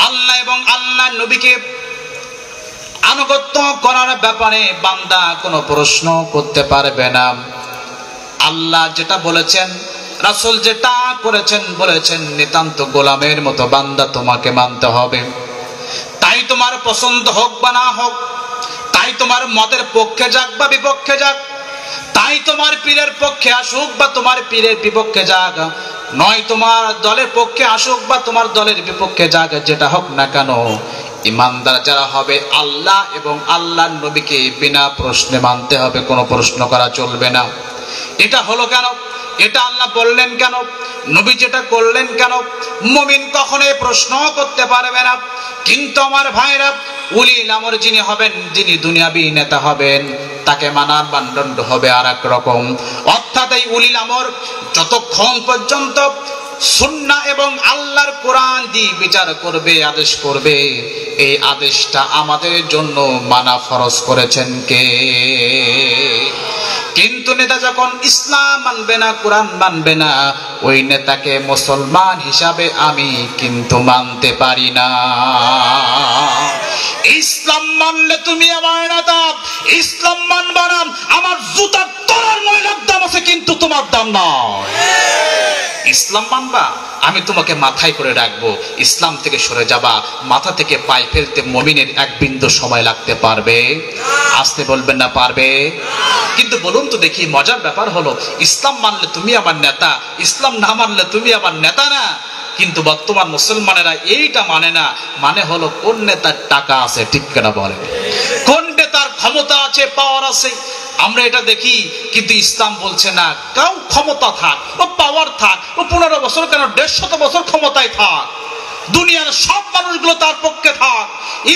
আল্লাহ এবং আল্লাহর নবীকে আনুগত্য করার ব্যাপারে বান্দা কোনো প্রশ্ন করতে পারবে না। আল্লাহ যেটা বলেছেন, রাসূল যেটা করেছেন বলেছেন, নিতান্ত গোলামের মতো বান্দা তোমাকে মানতে হবে। তাই তোমার পছন্দ হোক বা না হোক, তাই তোমার মতের পক্ষে যাক বা বিপক্ষে যাক, তাই তোমার পীরের পক্ষে আসুক বা তোমার পীরের বিপক্ষে যাক, নয় তোমার দলের পক্ষে আসুক বা তোমার দলের বিপক্ষে যাক, যেটা হোক না কেন, ইমানদার যারা হবে আল্লাহ এবং আল্লাহর নবীকে বিনা প্রশ্নে মানতে হবে, কোনো প্রশ্ন করা চলবে না। এটা হলো কেন? এটা আল্লাহ বললেন কেন? নবী যেটা করলেন কেন? মুমিন কখনোই প্রশ্ন করতে পারবে না। কিন্তু আমার ভাইরা, উলিল আমর যিনি হবেন, যিনি দুনিয়াবী নেতা হবেন, তাকে মানার মানদণ্ড হবে আর এক রকম। অর্থাৎ এই উলিল আমর যতক্ষণ পর্যন্ত সুন্নাহ এবং আল্লাহর কোরআন দিয়ে বিচার করবে, আদেশ করবে, এই আদেশটা আমাদের জন্য মানা ফরজ করেছেন কে? কিন্তু নেতা যখন ইসলাম মানবে না, কোরআন মানবে না, ওই নেতাকে মুসলমান হিসাবে আমি কিন্তু মানতে পারি না। ইসলাম মানলে তুমি আমার নেতা, ইসলাম মানবা না, আমার জুতার তলার ময়লার দাম আছে কিন্তু তোমার দাম নয়। ইসলাম মানবা, আমি তোমাকে মাথায় করে রাখবো। ইসলাম থেকে সরে যাবা, মাথা থেকে পায়ে ফেলতে মুমিনের এক বিন্দু সময় লাগতে পারবে? আসতে বলবেন না পারবে? কিন্তু বলুন তো দেখি, মজার ব্যাপার হলো, ইসলাম মানলে তুমি আমার নেতা, ইসলাম না মানলে তুমি আমার নেতা না। কিন্তু বর্তমান মুসলমানেরা এইটা মানে না। মানে হলো কোন নেতার টাকা আছে, ঠিক কিনা বলে, কোন নেতার ক্ষমতা আছে, পাওয়ার আছে, আমরা এটা দেখি। কিন্তু ইসলাম বলছে না, কাউ ক্ষমতা থাক, ও পাওয়ার থাক, ও 15 বছর কেন 150 বছর ক্ষমতায় থাক, দুনিয়ার সব মানুষগুলো তার পক্ষে থাক,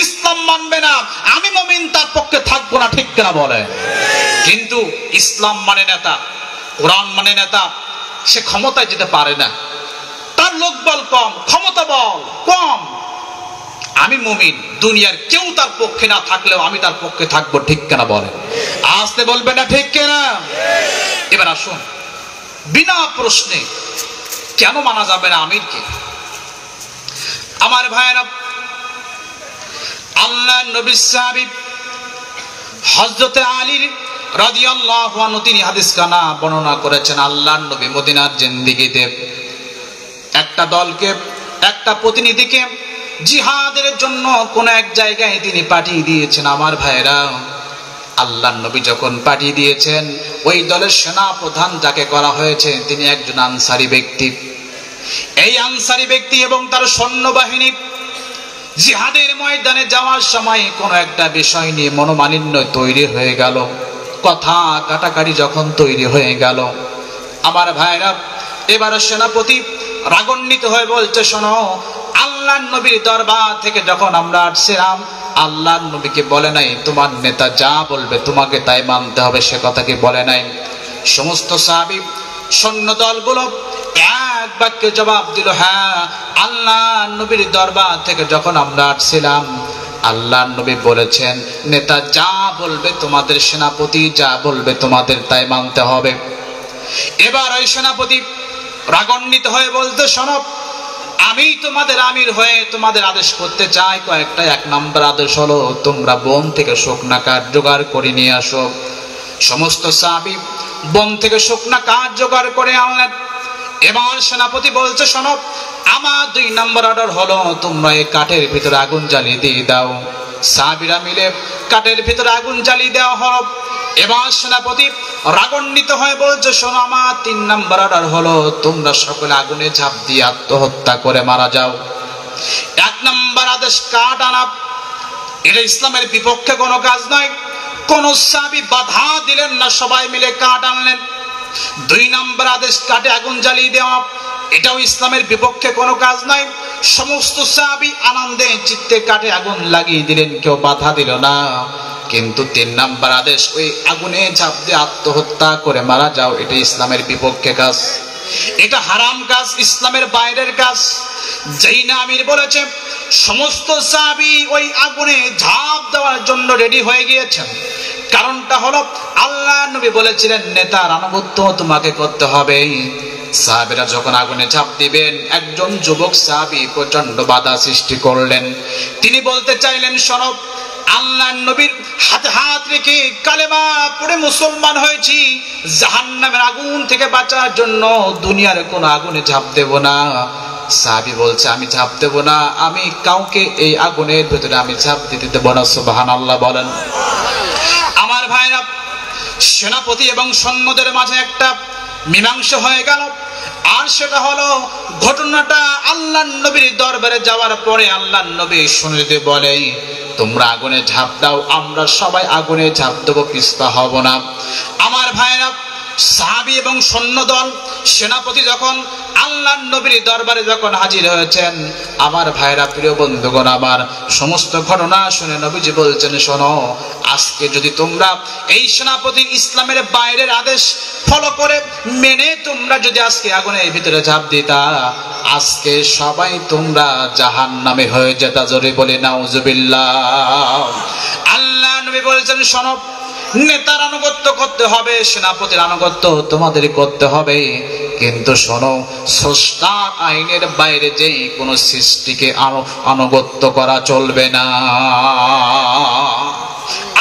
ইসলাম মানবে না, আমি মুমিন তার পক্ষে থাকবো না, ঠিক কিনা বলে। কিন্তু ইসলাম মানে নেতা, কোরআন মানে নেতা, সে ক্ষমতায় যেতে পারে না, তার লোকবল কম, ক্ষমতা বল কম। আমি মুমিন, দুনিয়ার কেউ তার পক্ষে না থাকলেও আমি তার পক্ষে থাকবো, ঠিক কিনা বলে। আসতে বলবে না, ঠিক কিনা? এবার আসুন, বিনা প্রশ্নে কেন মানা যাবে না আমিরকে? আমার ভাইয়েরা, আল্লাহ নবী সাহাবী হযরত আলী রাদিয়াল্লাহু আনহু তিনি হাদিস কানা বর্ণনা করেছেন। আল্লাহর নবী মদিনার জিন্দেগিতে একটা দলকে, একটা প্রতিনিধিকে জিহাদের জন্য কোন এক জায়গায় তিনি পাঠিয়ে দিয়েছেন। আমার ভাইরা, আল্লাহর নবী যখন পাঠিয়ে দিয়েছেন, ওই দলের সেনা প্রধান যাকে করা হয়েছে তিনি একজন আনসারী ব্যক্তি। এই আনসারী ব্যক্তি এবং তার সৈন্যবাহিনী জিহাদের ময়দানে যাওয়ার সময় কোন একটা বিষয় নিয়ে মনোমালিন্য তৈরি হয়ে গেল, কথা কাটাকাটি যখন তৈরি হয়ে গেল, আমার ভাইরা, এবার সেনাপতি রাগান্বিত হয়ে বলছে, শোনো, আল্লাহর নবীর দরবার থেকে যখন আমরা আসছিলাম, আল্লাহর নবীকে বলে নাই তোমার নেতা যা বলবে তোমাকে তাই মানতে হবে, সে কথা কি বলে নাই? সমস্ত সাহাবী সৈন্য দলগুলো এক বাক্যে জবাব দিল, হ্যাঁ, আল্লাহর নবীর দরবার থেকে যখন আমরা আসছিলাম, আল্লাহর নবী বলেছেন নেতা যা বলবে, তোমাদের সেনাপতি যা বলবে তোমাদের তাই মানতে হবে। এবার ওই সেনাপতি রাগান্বিত হয়ে বলতে, শোনো, আমি তোমাদের আমির হয়ে তোমাদের আদেশ করতে চাই কয়েকটা। 1 নম্বর আদেশ হলো, তোমরা বন থেকে শুকনা কাঠ জোগাড় করে নিয়ে আসো। সমস্ত সাহাবী বন থেকে শুকনা কাঠ জোগাড় করে আনলেন। এবার সেনাপতি বলছে, শোনো, আমার 2 নম্বর অর্ডার হলো, তোমরা এই কাঠের ভিতরে আগুন জ্বালিয়ে দিয়ে দাও। সাহাবীরা মিলে কাঠের ভিতরে আগুন জ্বালিয়ে দেওয়া হলো। এবার সেনাপতি রাগান্বিত হয়ে বলছে, শোনো, আমার 3 নম্বর অর্ডার হলো, তোমরা সকলে আগুনে ঝাঁপ দিয়ে আত্মহত্যা করে মারা যাও। 1 নম্বর আদেশ কাঠ আনা, এটা ইসলামের বিপক্ষে কোনো কাজ নয়। কোন সাহাবী বাধা দিলেন না, সবাই মিলে কাঠ আনলেন। 2 নম্বর আদেশ কাঠে আগুন জ্বালিয়ে দেওয়া, এটাও ইসলামের বিপক্ষে কোনো কাজ নয়। সমস্ত সাহাবী আনন্দে চিত্তে কাঠে আগুন লাগিয়ে দিলেন, কেউ বাধা দিল না। কিন্তু 3 নম্বর আদেশ, ওই আগুনে ঝাঁপ দিয়ে আত্মহত্যা করে মারা যাও, এটা ইসলামের বিপক্ষে কাজ, এটা হারাম কাজ, ইসলামের বাইরের কাজ। যেই না আমির বলেছে, সমস্ত সাহাবী ওই আগুনে ঝাঁপ দেওয়ার জন্য রেডি হয়ে গিয়েছেন। কারণটা হলো, আল্লাহর নবী বলেছিলেন নেতার আনুগত্য তোমাকে করতে হবে, সাহাবীরা যখন আগুনে ঝাঁপ দিবেন, একজন যুবক সাহাবী প্রচন্ড বাধা সৃষ্টি করলেন। তিনি বলতে চাইলেন, শোনো, আল্লাহর নবীর হাতে হাত রেখে কালেমা পড়ে মুসলমান হয়েছি, জাহান্নামের আগুন থেকে বাঁচার জন্য দুনিয়ার কোন আগুনে ঝাঁপ দেব না। সাহাবী বলছে, আমি ঝাঁপ দেব না, আমি কাউকে এই আগুনের ভেতরে আমি ঝাঁপ দিতে দেব না। সুবহানাল্লাহ বলেন। আমার ভাইরা, সেনাপতি এবং সৈন্যদের মাঝে একটা মীমাংসা হয়ে গেল। আর সেটা হলো, ঘটনাটা আল্লাহর নবীর দরবারে যাওয়ার পরে আল্লাহর নবী শুনতে বলে, তোমরা আগুনে ঝাঁপ দাও, আমরা সবাই আগুনে ঝাঁপ দেবো, পিছপা হব না। আমার ভাইরা, সাহাবী এবং সৈন্যদল, সেনাপতি যখন আল্লাহর নবীর দরবারে যখন হাজির হয়েছেন, আমার ভাইরা, প্রিয় বন্ধুগণ, আমার সমস্ত ঘটনা শুনে নবীজি বলছেন, শোনো, আজকে যদি তোমরা এই সেনাপতি ইসলামের বাইরের আদেশ ফলো করে মেনে তোমরা যদি আজকে আগুনের ভিতরে ঝাঁপ দিতা, আজকে সবাই তোমরা জাহান্নামে হয়ে যেতা। জোরে বলে নাউজুবিল্লাহ। আল্লাহ নবী বলেছেন, শোনো, নেতার আনুগত্য করতে হবে, সেনাপতির আনুগত্য তোমাদের করতে হবে, কিন্তু শোনো, স্রষ্টার আইনের বাইরে যে কোনো সৃষ্টিকে আনুগত্য করা চলবে না।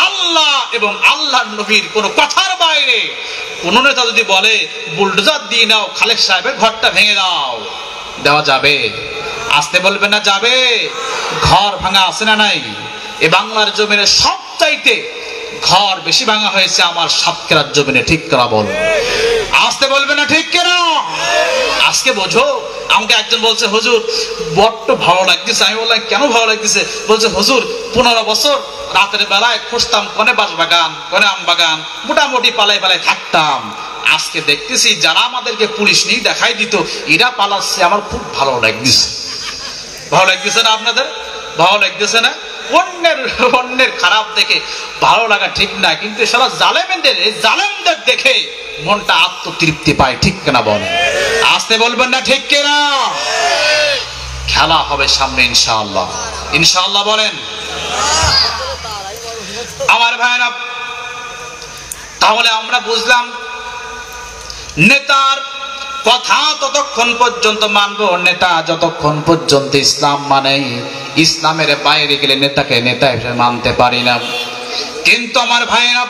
আল্লাহ এবং আল্লাহর নবীর কোন কথার বাইরে কোন নেতা যদি বলে বুলডোজার দিয়ে নাও, খালেক সাহেবের ঘরটা ভেঙে দাও, দেওয়া যাবে? আসতে বলবে না যাবে? ঘর ভাঙা আছে না নাই? এ বাংলার জমিনে সব চাইতে ঘর বেশি ভাঙা হয়েছে আমার সাতক্ষীরার জমিনে, ঠিক কেনা বল? আসতে বলবে না ঠিক কেনা? আজকে বোঝো। আমাকে একজন বলছে, হুজুর বড্ড ভালো লাগতেছে। আমি বললাম, কেন ভালো লাগতেছে? বলছে, হুজুর 15 বছর রাতের বেলায় খুঁজতাম কোনে বাঁশ বাগান, কোনে আম বাগান, মোটামুটি পালাই পালাই থাকতাম। আজকে দেখতেছি যারা আমাদেরকে পুলিশ নিয়ে দেখাই দিত, এরা পালাচ্ছে, আমার খুব ভালো লাগতেছে। ভালো লাগতেছে না আপনাদের? ভালো লাগতেছে না? অন্যের খারাপ দেখে ভালো লাগা ঠিক না, কিন্তু সারা জালেমদের দেখে মনটা আত্মতৃপ্তি পায়, ঠিক কেনা বলেন? আসতে বলবেন না ঠিক কেনা? খেলা হবে সামনে ইনশাআল্লাহ, ইনশাআল্লাহ বলেন। আমার ভাইরা, তাহলে আমরা বুঝলাম নেতার কথা ততক্ষণ পর্যন্ত মানবো, নেতা যতক্ষণ পর্যন্ত ইসলাম মানে। ইসলামের বাইরে গেলে নেতাকে নেতা হিসেবে মানতে পারি না। কিন্তু আমার ভাইরা,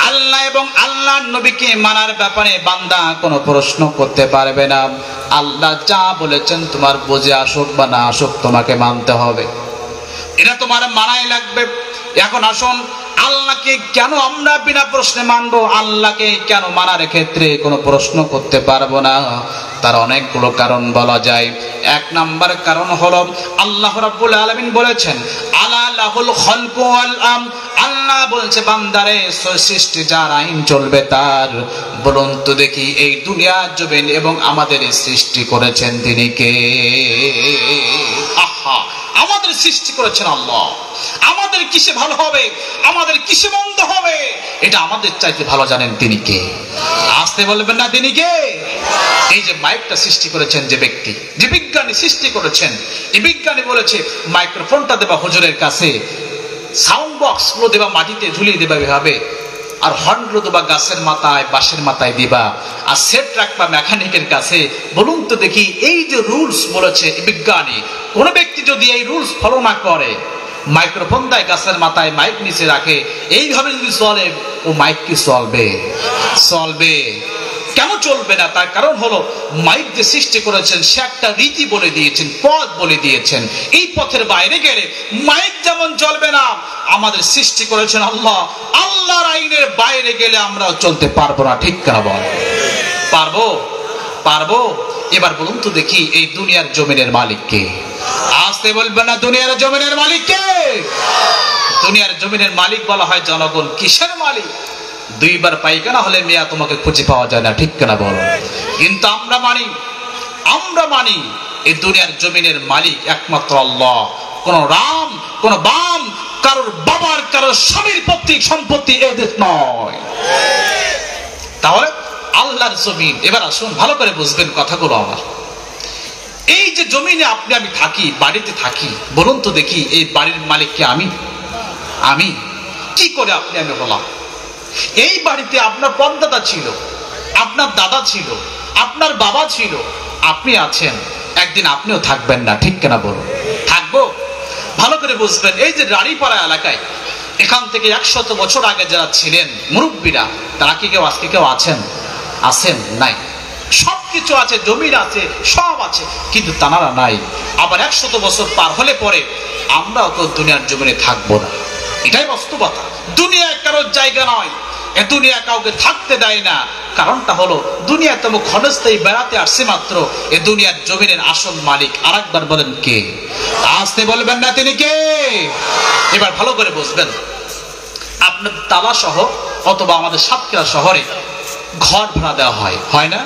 আল্লাহ এবং আল্লাহর নবীকে মানার ব্যাপারে বান্দা কোনো প্রশ্ন করতে পারবে না। আল্লাহ যা বলেছেন তোমার বুঝে আসুক বা না আসুক, তোমাকে মানতে হবে, এটা তোমার মানাই লাগবে। এখন আসুন, আল্লাহকে কেন আমরা বিনা প্রশ্নে মানবো? আল্লাহকে কেন মানার ক্ষেত্রে কোনো প্রশ্ন করতে পারবো না? তার অনেকগুলো কারণ বলা যায়। 1 নাম্বার কারণ হলো, আল্লাহ রাব্বুল আলামিন বলেছেন, আলা লাহুল খালকু ওয়াল আম। আল্লাহ বলছে, বান্দারে, সৃষ্টি যার, আইন চলবে তার। বলুন তো দেখি, এই দুনিয়া জমিন এবং আমাদের সৃষ্টি করেছেন তিনি কে? আহা, আমাদের সৃষ্টি করেছেন আল্লাহ। আমাদের কিসে ভালো হবে, আমাদের কিসে মন্দ হবে, এটা আমাদের চাইতে ভালো জানেন তিনি কে? আসতে বলবেন না তিনি কে? এই যে মাইকটা সৃষ্টি করেছেন যে ব্যক্তি, যে বিজ্ঞানী সৃষ্টি করেছেন, এই বিজ্ঞানী বলেছে মাইক্রোফোনটা দেবা হুজুরের কাছে, সাউন্ড বক্স গুলো দেবা মাটিতে ঝুলিয়ে দেবা এভাবে, আর হর্ন গুলো দেবা গাছের মাথায়, বাঁশের মাথায় দিবা, আর সেট রাখবা মেকানিকের কাছে। বলুন তো দেখি, এই যে রুলস বলেছে বিজ্ঞানী, কোন ব্যক্তি যদি এই রুলস ফলো না করে, মাইক্রোফোন দেয় গাছের মাথায়, মাইক নিচে রাখে, এইভাবে যদি চলে, ও মাইক কি চলবে? চলবে কেন? চলবে না। তার কারণ হলো, মাইক যে সৃষ্টি করেছেন সে একটা রীতি বলে দিয়েছেন, পথ বলে দিয়েছেন। এই পথের বাইরে গেলে মাইক যেমন চলবে না, আমাদের সৃষ্টি করেছেন আল্লাহ, আল্লাহর আইনের বাইরে গেলে আমরাও চলতে পারবো না, ঠিক কেন বল? পারবো? পারবো। এবার বলুন তো দেখি, এই দুনিয়ার জমিনের মালিক কে? আসতে বলবেন না, দুনিয়ার জমিনের মালিক কে? দুনিয়ার জমিনের মালিক বলা হয় জনগণ। কিসের মালিক? 2 বার পায়খানা হলে মিয়া তোমাকে খুঁজে পাওয়া যায় না, ঠিক কেনা বলো? কিন্তু আমরা মানি এই দুনিয়ার জমিনের মালিক একমাত্র আল্লাহ। কোন রাম, কোন বাম, কারোর বাবার, কারোর স্বামীর পৈতৃক সম্পত্তি এদের নয়। তাহলে আল্লাহর জমিন। এবার আসুন, ভালো করে বুঝবেন কথাগুলো আমার। এই যে জমিনে আপনি আমি থাকি, বাড়িতে থাকি, বলুন তো দেখি, এই বাড়ির মালিককে আমি কি করে আপনি আমি হলাম? এই বাড়িতে আপনার পরদাদা ছিল, আপনার দাদা ছিল, আপনার বাবা ছিল, আপনি আছেন, একদিন আপনিও থাকবেন না, ঠিক কিনা বলুন? থাকবো? ভালো করে বুঝবেন, এই যে রানীপাড়া এলাকায় এখান থেকে 100 বছর আগে যারা ছিলেন মুরব্বীরা, তারা কি কেউ আজকে কেউ আছেন? আছেন? নাই। সবকিছু আছে, জমির আছে, সব আছে, কিন্তু তানারা নাই। আবার 100 বছর পার হলে পরে আমরাও তো দুনিয়ার জমিনে থাকবো না, এটাই বাস্তবতা। দুনিয়ায় কারোর জায়গা নয়, এ দুনিয়া কাউকে থাকতে দেয় না। কারণটা হলো দুনিয়া তেমন ক্ষণস্থায়ী, বেড়াতে আসছে মাত্র। এ দুনিয়ার জমিনের আসল মালিক আরেকবার বলেন কে? আসতে বলবেন না তিনি কে? এবার ভালো করে বুঝবেন, আপনার তালা সহ অথবা আমাদের সাতক্ষীরা শহরে ঘর ভাড়া দেওয়া হয়, হয় না?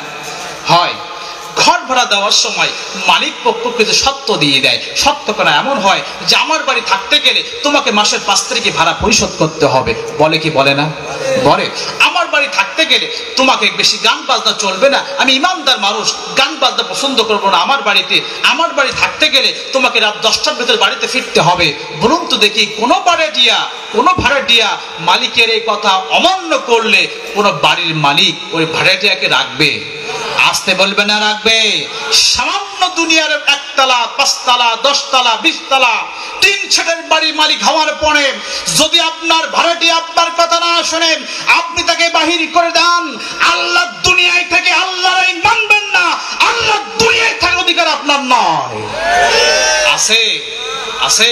হয়। ঘর ভাড়া দেওয়ার সময় মালিক পক্ষকে যে সত্য দিয়ে দেয়, সত্য কেন এমন হয় যে আমার বাড়ি থাকতে গেলে তোমাকে মাসের 5 তারিখে ভাড়া পরিশোধ করতে হবে, বলে কি বলে না? বলে। আমার বাড়ি থাকতে গেলে তোমাকে বেশি গান বাজনা চলবে না, আমি ইমানদার মানুষ, গান বাজনা পছন্দ করবো না আমার বাড়িতে। আমার বাড়ি থাকতে গেলে তোমাকে রাত 10টার ভেতর বাড়িতে ফিরতে হবে। বলুন তো দেখি, কোন ভাড়াটিয়া মালিকের এই কথা অমান্য করলে কোন বাড়ির মালিক ওই ভাড়াটিয়াকে রাখবে? আসতে বলবে না রাখবে? সামান্য দুনিয়ার 1 তলা, 5 তলা, 10 তলা, 20 তলা তিন ছেলের বাড়ির মালিক হওয়ার পরে যদি আপনার ভাড়াটি আপনার কথা না শোনেন, আপনি তাকে বাহির করে দেন, আল্লাহ দুনিয়ায় থেকে আল্লাহর আইন মানবেন না, আল্লাহ দুনিয়ায় থাকার অধিকার আপনার নয়। আছে? আছে।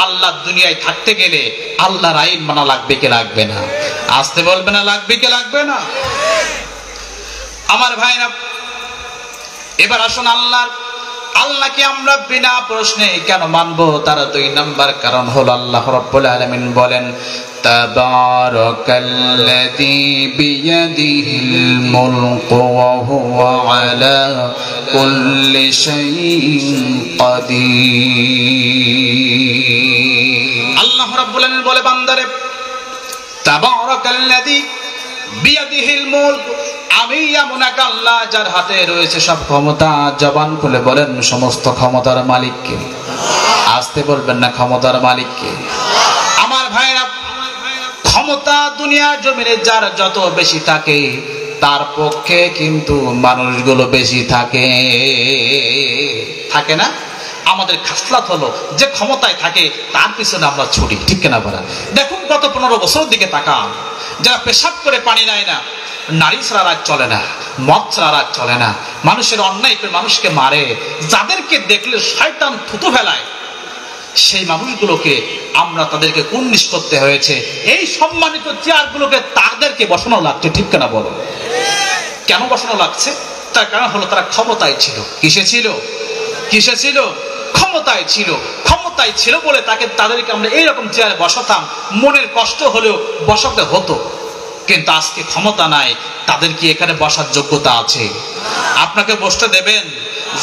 আল্লাহ দুনিয়ায় থাকতে গেলে আল্লাহর আইন মানা লাগবে কি লাগবে না? আসতে বলবে না লাগবে কি লাগবে না? আমার ভাইরা, এবার আসুন আল্লাহকে আমরা বিনা প্রশ্নে কেন মানবো? তার 2 নাম্বার কারণ হলো আল্লাহ রাব্বুল আলামিন বলেন, তাবারাকাল্লাযী বিয়াদিহিল মুলকু ওয়া হুয়া আলা কুল্লি শাইইন কাদির। আল্লাহ রাব্বুল আলামিন বলে, বান্দারে, তাবারাকাল্লাযী বিয়াদিহিল মুলক, আমি এমন এক আল্লাহ যার হাতে রয়েছে সব ক্ষমতা। জবান খুলে বলেন, সমস্ত ক্ষমতার মালিককে? আসতে বলবেন না ক্ষমতার মালিককে? আমার ভাইরা, ক্ষমতা দুনিয়ার জমিনে যার যত বেশি থাকে, তার পক্ষে কিন্তু মানুষগুলো বেশি থাকে, থাকে না? আমাদের খাসলাত হলো যে ক্ষমতায় থাকে তার পিছনে আমরা ছুটি, ঠিক কিনা বলেন? দেখুন, গত 15 বছরের দিকে তাকান, যারা পেশাব করে পানি নেয় না, নারী ছাড়া রাত চলে না, মদ ছাড়া রাত চলে না, মানুষের অন্যায় করে মানুষকে মারে, যাদেরকে দেখলে শয়তান থুতু ফেলায়, সেই মানুষগুলোকে আমরা তাদেরকে কুর্নিশ করতে হয়েছে। এই সম্মানিত চেয়ারগুলোকে তাদেরকে বসানো লাগছে, ঠিক কিনা বলো? কেন বসানো লাগছে? তার কারণ হলো তারা ক্ষমতায় ছিল। কিসে ছিল? কিসে ছিল? ক্ষমতায় ছিল। ক্ষমতায় ছিল বলে তাদেরকে আমরা এইরকম চেয়ারে বসাতাম, মনের কষ্ট হলেও বসাতে হতো। কিন্তু আজকে ক্ষমতা নাই, তাদের কি এখানে বসার যোগ্যতা আছে? আপনাকে বসতে দেবেন?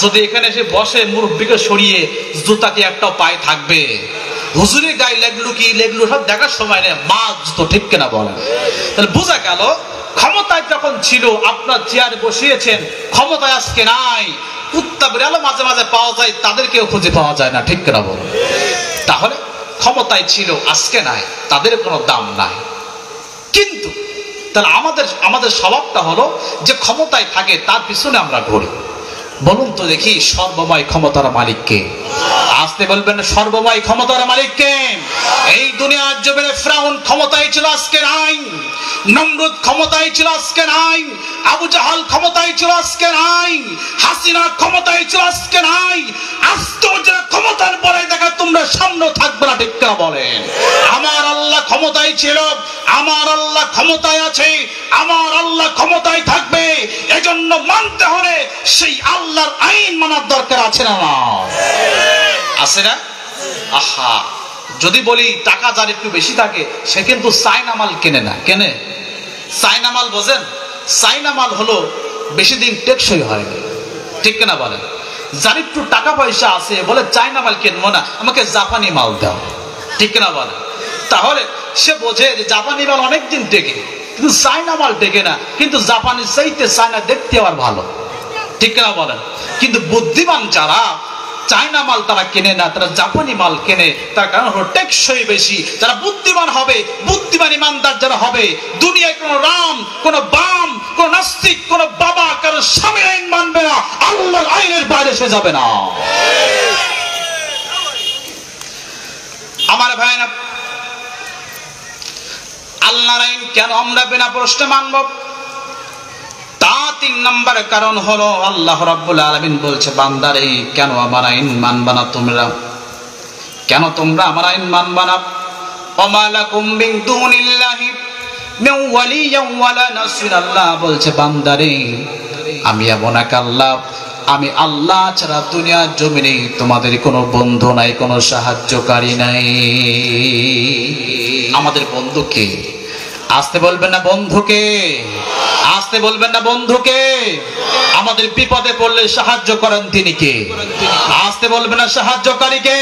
যদি এখানে এসে বসে, মুরব্বীকে সরিয়ে জুতা কি একটাও পায়ে থাকবে? হুজুরের গায়ে লেগলু সব দেখার সময় নেই, মা জুতো, ঠিক কিনা বলেন? তাহলে বোঝা গেল, ক্ষমতায় যখন ছিল আপনার চেয়ারে বসিয়েছেন, ক্ষমতায় আজকে নাই। কুত্তা বিড়ালও মাঝে মাঝে পাওয়া যায়, তাদেরকেও খুঁজে পাওয়া যায় না, ঠিক কিনা বলেন? তাহলে ক্ষমতায় ছিল, আজকে নাই, তাদের কোনো দাম নাই। কিন্তু তাহলে আমাদের স্বভাবটা হলো যে ক্ষমতায় থাকে তার পিছনে আমরা ঘুরি। বলুন তো দেখি, সর্বময় ক্ষমতার মালিককে? আসতে বলবেন, সর্বময় ক্ষমতার মালিককে? এই দুনিয়ার জমিনে ফিরআউন ক্ষমতায় ছিল, আজকে নাই। নমরুদ ক্ষমতায় ছিল, আজকে নাই। আবু জাহাল ক্ষমতায় ছিল, আজকে নাই। হাসিনা ক্ষমতায় ছিল, আজকে নাই। আজকেও যারা ক্ষমতার পরে দেখা তোমরা সামনে থাকবে না, ঠিক কিনা বলেন? আমার আল্লাহ ক্ষমতায় ছিল, আমার আল্লাহ ক্ষমতায় আছে, আমার আল্লাহ ক্ষমতায় থাকবে। এজন্য মানতে হলে সেই আল্লাহর আইন মানার দরকার আছে না? আছে না? আহা, যদি বলি টাকা যার একটু বেশি থাকে সে কিন্তু চায়না মাল কেনে না। কেনে? চায়না মাল বোঝেন? চায়না মাল হলো বেশি দিন টেকসই হয় না, ঠিক কিনা বলেন? যার একটু টাকা পয়সা আছে বলে চায়না মাল কিনবো না, আমাকে জাপানি মাল দাও, ঠিক কিনা বলেন? তাহলে সে বোঝে যে জাপানি মাল অনেকদিন টেকে, কিন্তু চায়না মাল টেকে না। কিন্তু জাপানি চাইতে চায়না দেখতে আবার ভালো, ঠিক কিনা বলেন? কিন্তু বুদ্ধিমান যারা চায়না মাল তারা কেনে না, তারা জাপানি মাল কেনে। তার কারণ হলো টেকসই বেশি। যারা বুদ্ধিমান হবে, বুদ্ধিমান ইমানদার যারা হবে, দুনিয়ায় কোনো রাম, কোনো বাম, কোনো নাস্তিক, কোনো বাবা কারো স্বামীর আইন মানবে না, আল্লাহর আইনের বাইরে সে যাবে না। আমার ভাইরা, আল্লাহর আইন কেন আমরা বিনা প্রশ্নে মানব? তা 3 নম্বর কারণ হলো আল্লাহ রাব্বুল আলামিন বলছে, বান্দারে কেন আমার আইন মানবা না তোমরা? কেন তোমরা আমার আইন মানবা না? ওমা লাকুম মিন দুনিল্লাহি মিন ওয়ালিয়্যিন ওয়ালা নাসির। আল্লাহ বলছে, বান্দারে আমি এমন এক আল্লাহ, আমি আল্লাহ ছাড়া দুনিয়ার জমিনে তোমাদের কোনো বন্ধু নাই, কোনো সাহায্যকারী নাই। আমাদের বন্ধুকে আসতে বলবেন না, বন্ধুকে আসতে বলবেন না, বন্ধুকে। আমাদের বিপদে পড়লে সাহায্য করেন তিনি কে? আসতে বলবেন না, সাহায্যকারীকে।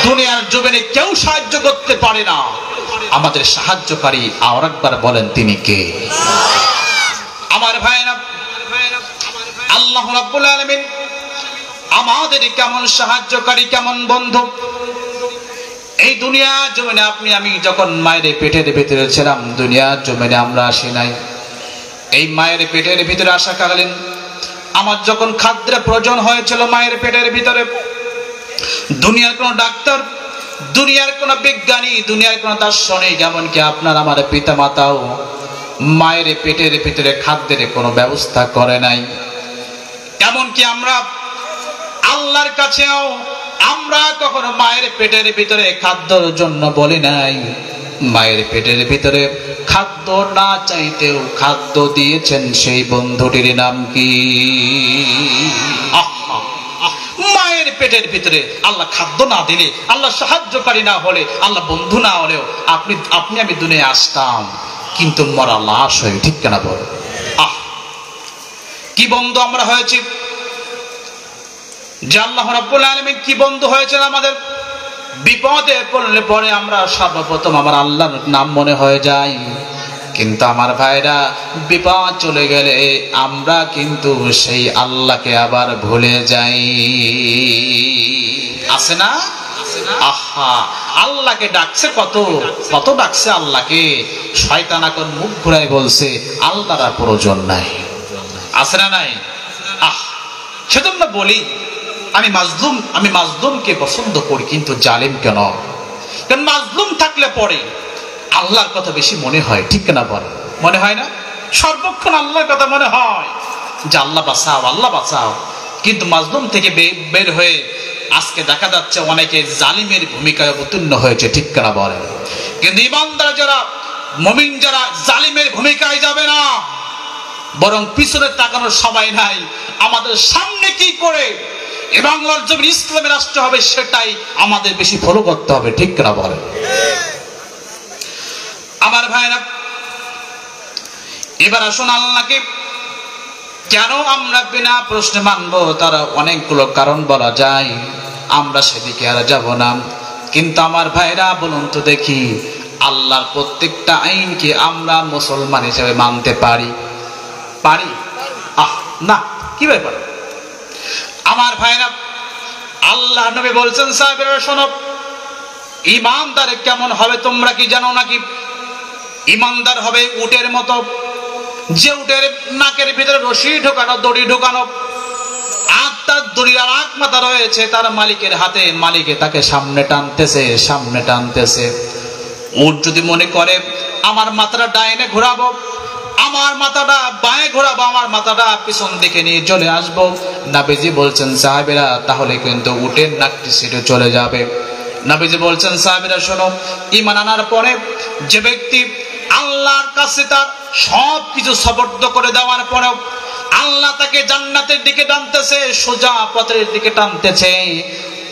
দুনিয়ার জমিনে কেউ সাহায্য করতে পারে না, আমাদের সাহায্যকারী আর একবার বলেন তিনি কে? আমার ভাইরা, আল্লাহ রাব্বুল আলামিন আমাদের কেমন সাহায্যকারী, কেমন বন্ধু। এই দুনিয়া জমিনে আপনি আমি যখন মায়ের পেটের ভিতরে ছিলাম, দুনিয়ার জমিনে আমরা আসি নাই। এই মায়ের পেটের ভিতরে আসাকালীন আমার যখন খাদ্যের প্রয়োজন হয়েছিল মায়ের পেটের ভিতরে, দুনিয়ার কোন ডাক্তার, দুনিয়ার কোন বিজ্ঞানী, দুনিয়ার কোন দার্শনিক, এমনকি আপনার আমার পিতা মাতাও মায়ের পেটের ভিতরে খাদ্যের কোনো ব্যবস্থা করে নাই। এমনকি আমরা আল্লাহর কাছেও আমরা কখনো মায়ের পেটের ভিতরে খাদ্যর জন্য বলি নাই। মায়ের পেটের ভিতরে খাদ্য না চাইতেও খাদ্য দিয়েছেন সেই বন্ধুটির নাম কি? মায়ের পেটের ভিতরে আল্লাহ খাদ্য না দিলে, আল্লাহ সাহায্যকারী না হলে, আল্লাহ বন্ধু না হলেও আপনি আমি দুনিয়ায় আসতাম, কিন্তু মরা লাশ হয়ে। ঠিক কেনা বল? কি বন্ধু আমরা হয়েছি যে আল্লাহ রাব্বুল আলামিন কি বন্ধু হয়েছেন আমাদের। বিপদে পড়লে পরে আমরা সর্বপ্রথম আমার আল্লাহর নাম মনে হয়ে যায়, কিন্তু আমার ভাইরা বিপদ চলে গেলে আমরা কিন্তু সেই আল্লাহকে আবার ভুলে যাই। আছে না? আহা, আল্লাহকে ডাকছে কত কত ডাকছে আল্লাহকে, শয়তান এখন মুখ ঘুরাই বলছে আল্লাহর আর প্রয়োজন নাই। আছে না নাই? সেজন্য বলি আমি মাজলুমকে পছন্দ করি, কিন্তু জালিম কেন? কারণ মাজলুম থাকলে পরে আল্লাহর কথা বেশি মনে হয়। ঠিক না বল? মনে হয় না? সর্বক্ষণ আল্লাহর কথা মনে হয় যে আল্লাহ বাঁচাও, আল্লাহ বাঁচাও। কিন্তু মাজলুম থেকে বের হয়ে আজকে দেখা যাচ্ছে অনেকে জালিমের ভূমিকায় অবতীর্ণ হয়েছে। ঠিক না বলে? কিন্তু ইমানদার যারা, মুমিন যারা জালিমের ভূমিকায় যাবে না, বরং পিছনে তাকানোর সময় নাই। আমাদের সামনে কি করে এ বাংলার জমিন ইসলামের রাষ্ট্র হবে সেটাই আমাদের বেশি ফলো করতে হবে। ঠিক না বলে? আমার ভাইরা, এবার আসুন আল্লাহকে কেন আমরা বিনা প্রশ্নে মানবো। তারা অনেকগুলো কারণ বলা যায়, আমরা সেদিকে আর যাব না। কিন্তু আমার ভাইরা বলুন তো দেখি, আল্লাহর প্রত্যেকটা আইনকে আমরা মুসলমান হিসেবে মানতে পারি? না। কি ব্যাপার? আমার ভাইরা, আল্লাহ নবী বলছেন, সাহাবীরা শোনো, ইমানদার কেমন হবে তোমরা কি জানো নাকি? ইমানদার হবে উটের মতো, যে উটের নাকের ভিতরে রশি ঢোকানো, দড়ি ঢোকানো, আর তার দড়ির আর আক মাথা রয়েছে তার মালিকের হাতে। মালিকে তাকে সামনে টানতেছে। উট যদি মনে করে আমার মাথাটা ডাইনে ঘোরাবো, আমার মাথাটা বাঁয়ে ঘোরাবো, আমার মাথাটা পিছন দিকে নিয়ে চলে আসবো, নবীজি বলছেন সাহাবীরা তাহলে কিন্তু উটের নাকটি ছিঁড়ে চলে যাবে। নবীজি বলছেন সাহাবীরা শোনো, ঈমান আনার পরে যে ব্যক্তি আল্লাহর কাছে তার সবকিছু সুপর্দ করে দেওয়ার পরেও আল্লাহ তাকে জান্নাতের দিকে টানতেছে, সোজা পথের দিকে টানতেছে,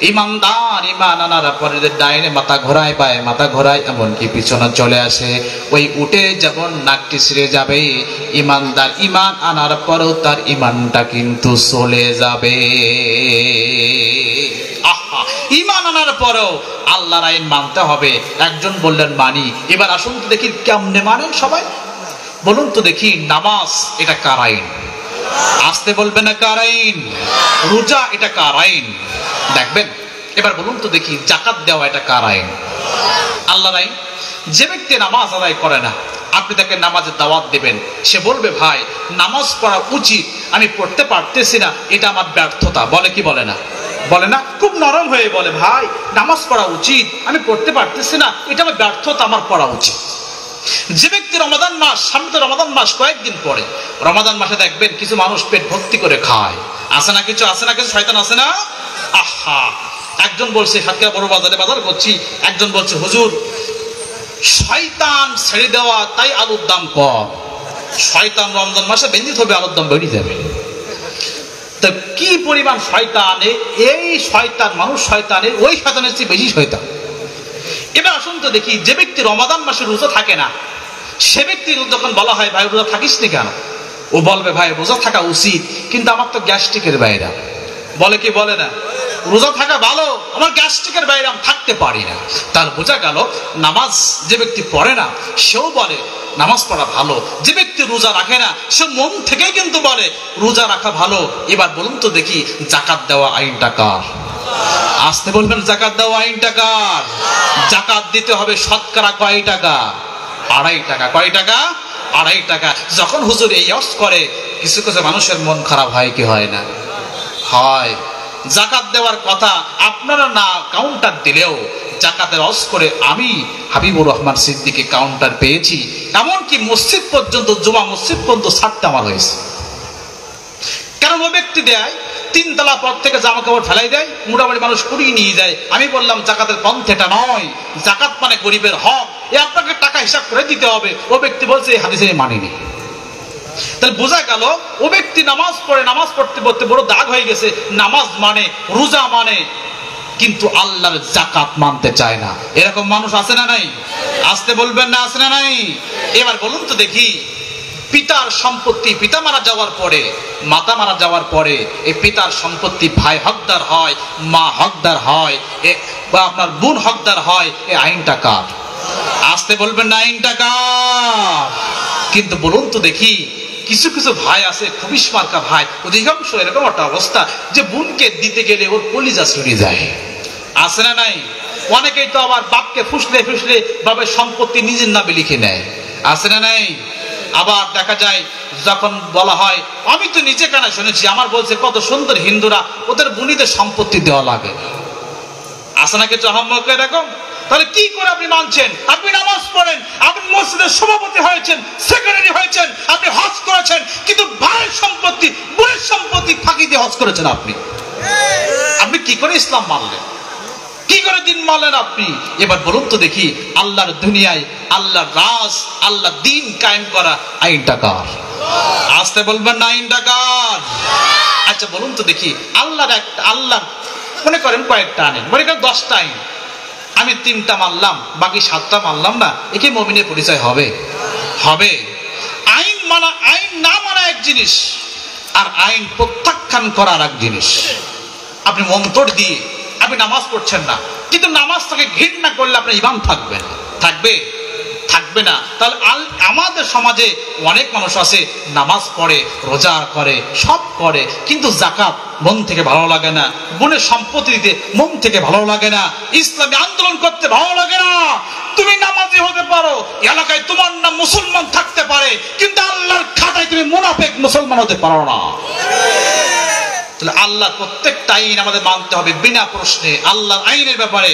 ইমানদার ঈমান আনার পরে ডাইনে মাথা ঘোরায়, বাঁয়ে মাথা ঘোরায়, এমনকি পিছনে চলে আসে, ওই উটে যেমন নাকটি ছিঁড়ে যাবে, ইমানদার ঈমান আনার পরেও তার ঈমানটা কিন্তু চলে যাবে। ঈমান আনার পরেও আল্লাহর আইন মানতে হবে। একজন বললেন মানি। এবার আসুন তো দেখি কেমনে মানেন সবাই। বলুন তো দেখি, নামাজ এটা কার আইন? আসতে বলবেন না কার আইন? রোজা এটা কার আইন? দেখবেন। এবার বলুন তো দেখি, জাকাত দেওয়া এটা কার আইন? আল্লাহর আইন। যে ব্যক্তি নামাজ আদায় করে না, আপনি তাকে নামাজের দাওয়াত দেবেন, সে বলবে ভাই নামাজ পড়া উচিত, আমি পড়তে পারতেছি না, এটা আমার ব্যর্থতা। বলে কি বলে না? বলে না? খুব নরম হয়ে বলে ভাই নামাজ পড়া উচিত, আমি পড়তে পারতেছি না, এটা আমার ব্যর্থতা, আমার পড়া উচিত। যে ব্যক্তি রমাদান মাস, সামনে তো রমাদান মাস কয়েকদিন পরে, রমাদান মাসে দেখবেন কিছু মানুষ পেট ভর্তি করে খায়, আছে না কিছু, আছে না কিছু, শয়তান আছে না? আহা, একজন বলছে সাতক্ষীরা বড় বাজারে বাজার করছি, একজন বলছে হুজুর শয়তান ছেড়ে দেওয়া তাই আলুর দাম কম, শয়তান রমজান মাসে বেঞ্জিত হবে, আলুর দাম বেড়ে যাবে। তো কি পরিমাণ শয়তান, এই শয়তান, মানুষ শয়তানের, ওই শয়তানের চেয়ে বেশি শয়তান। এবার আসুন তো দেখি, যে ব্যক্তি রমাদান মাসে রোজা থাকে না, সে ব্যক্তি যখন বলা হয় ভাই রোজা থাকিস নি কেন, ও বলবে ভাই রোজা থাকা উচিত, কিন্তু আমার তো গ্যাস্ট্রিকের বাইরে। বলে কি বলে না? রোজা থাকা ভালো, আমার গ্যাস্ট্রিকের বাইরে আমি থাকতে পারি না। তার বোঝা গেল নামাজ যে ব্যক্তি পড়ে না সেও বলে নামাজ পড়া ভালো, যে ব্যক্তি রোজা রাখে না সে মন থেকেই কিন্তু বলে রোজা রাখা ভালো। এবার বলুন তো দেখি, জাকাত দেওয়া আইনটা কার? আসতে বলবেন, জাকাত দেওয়া আইনটা কার? জাকাত দিতে হবে শতকরা কয় টাকা? 2.5 টাকা। কয় টাকা? 2.5 টাকা। যখন হুজুর এই অস করে, কিছু কিছু মানুষের মন খারাপ হয় কি হয় না? হয়। জাকাত দেওয়ার কথা আপনারা না কাউন্টার দিলেও জাকাতের অস করে আমি হাবিবুর রহমান সিদ্দিকী কাউন্টার পেয়েছি, এমনকি মসজিদ পর্যন্ত, জুমা মসজিদ পর্যন্ত ছাড়তে আমার হয়েছে। কারণ ও ব্যক্তি দেয় 3 তলা পর থেকে জামা কাপড় ফেলাই দেয়, মোটামুটি মানুষ কুড়িয়ে নিয়ে যায়। আমি বললাম জাকাতের পন্থেটা নয়, জাকাত মানে গরিবের হক, আপনাকে টাকা হিসাব করে দিতে হবে। ও ব্যক্তি বলছে এই হাদিসে মানিনি। তাহলে বোঝা গেল ও ব্যক্তি নামাজ পড়ে, নামাজ পড়তে পড়তে বড় দাগ হয়ে গেছে, নামাজ মানে, রোজা মানে, কিন্তু আল্লাহর জাকাত মানতে চায় না। এরকম মানুষ আছে না নাই? আসতে বলবেন না, আছে না নাই? এবার বলুন তো দেখি, পিতার সম্পত্তি, পিতা মারা যাওয়ার পরে, মাতা মারা যাওয়ার পরে এই পিতার সম্পত্তি ভাই হকদার হয়, মা হকদার হয়, বা আপনার বোন হকদার হয়, এই আইনটা কার? আসতে বলবেন না, আইনটা কার? কিন্তু বলুন তো দেখি, কিছু কিছু ভাই আছে খুবই স্মার্কা ভাই, অধিকাংশ এরকম একটা অবস্থা যে বোনকে দিতে গেলে ওর কলিজা ছুড়ে যায়। আছে না নাই? অনেকেই তো আবার বাপকে ফুসলে ফুসলে বাবার সম্পত্তি নিজের নামে লিখে নেয়। আছে না নাই? আবার দেখা যায় যখন বলা হয়, আমি তো নিচে কানে শুনেছি, আমার বলছে কত সুন্দর হিন্দুরা ওদের বুনিদের সম্পত্তি দেওয়া লাগে। আছে না কিছু আহম্মক এরকম? তাহলে কি করে আপনি মানছেন? আপনি নামাজ পড়েন, আপনি মসজিদের সভাপতি হয়েছেন, সেক্রেটারি হয়েছেন, আপনি হজ করেছেন, কিন্তু ভাইয়ের সম্পত্তি, বোনের সম্পত্তি ফাঁকি দিয়ে হজ করেছেন আপনি। আপনি কি করে ইসলাম মানলেন? কি করে দিন মানলেন আপনি? এবার বলুন তো দেখি, আল্লাহর দুনিয়ায় আল্লাহর রাজ, আল্লাহ দিন কায়েম করা আইনটা কার? আসতে বলবেন না, আইনটা কার? আচ্ছা বলুন তো দেখি, আল্লাহর একটা, আল্লাহ মনে করেন কয়েকটা আইন, মনে করেন 10টা আইন, আমি 3টা মানলাম, বাকি 7টা মানলাম না, একে মুমিনের পরিচয় হবে? হবে। আইন মানা, আইন না মানা এক জিনিস, আর আইন প্রত্যাখ্যান করা আর এক জিনিস। আপনি মন্তর দিয়ে আপনি নামাজ পড়ছেন না, কিন্তু নামাজটাকে ঘৃণা করলে আপনার ঈমান থাকবে? থাকবে? থাকবে না। তাহলে আমাদের সমাজে অনেক মানুষ আছে নামাজ পড়ে, রোজা করে, সব করে, কিন্তু জাকাত মন থেকে ভালো লাগে না, বোনের সম্পত্তি দিতে মন থেকে ভালো লাগে না, ইসলামী আন্দোলন করতে ভালো লাগে না। তুমি নামাজি হতে পারো, এলাকায় তোমার নাম মুসলমান থাকতে পারে, কিন্তু আল্লাহর খাতায় তুমি মুনাফিক মুসলমান হতে পারো না। তাহলে আল্লাহর প্রত্যেকটা আইন আমাদের মানতে হবে বিনা প্রশ্নে। আল্লাহর আইনের ব্যাপারে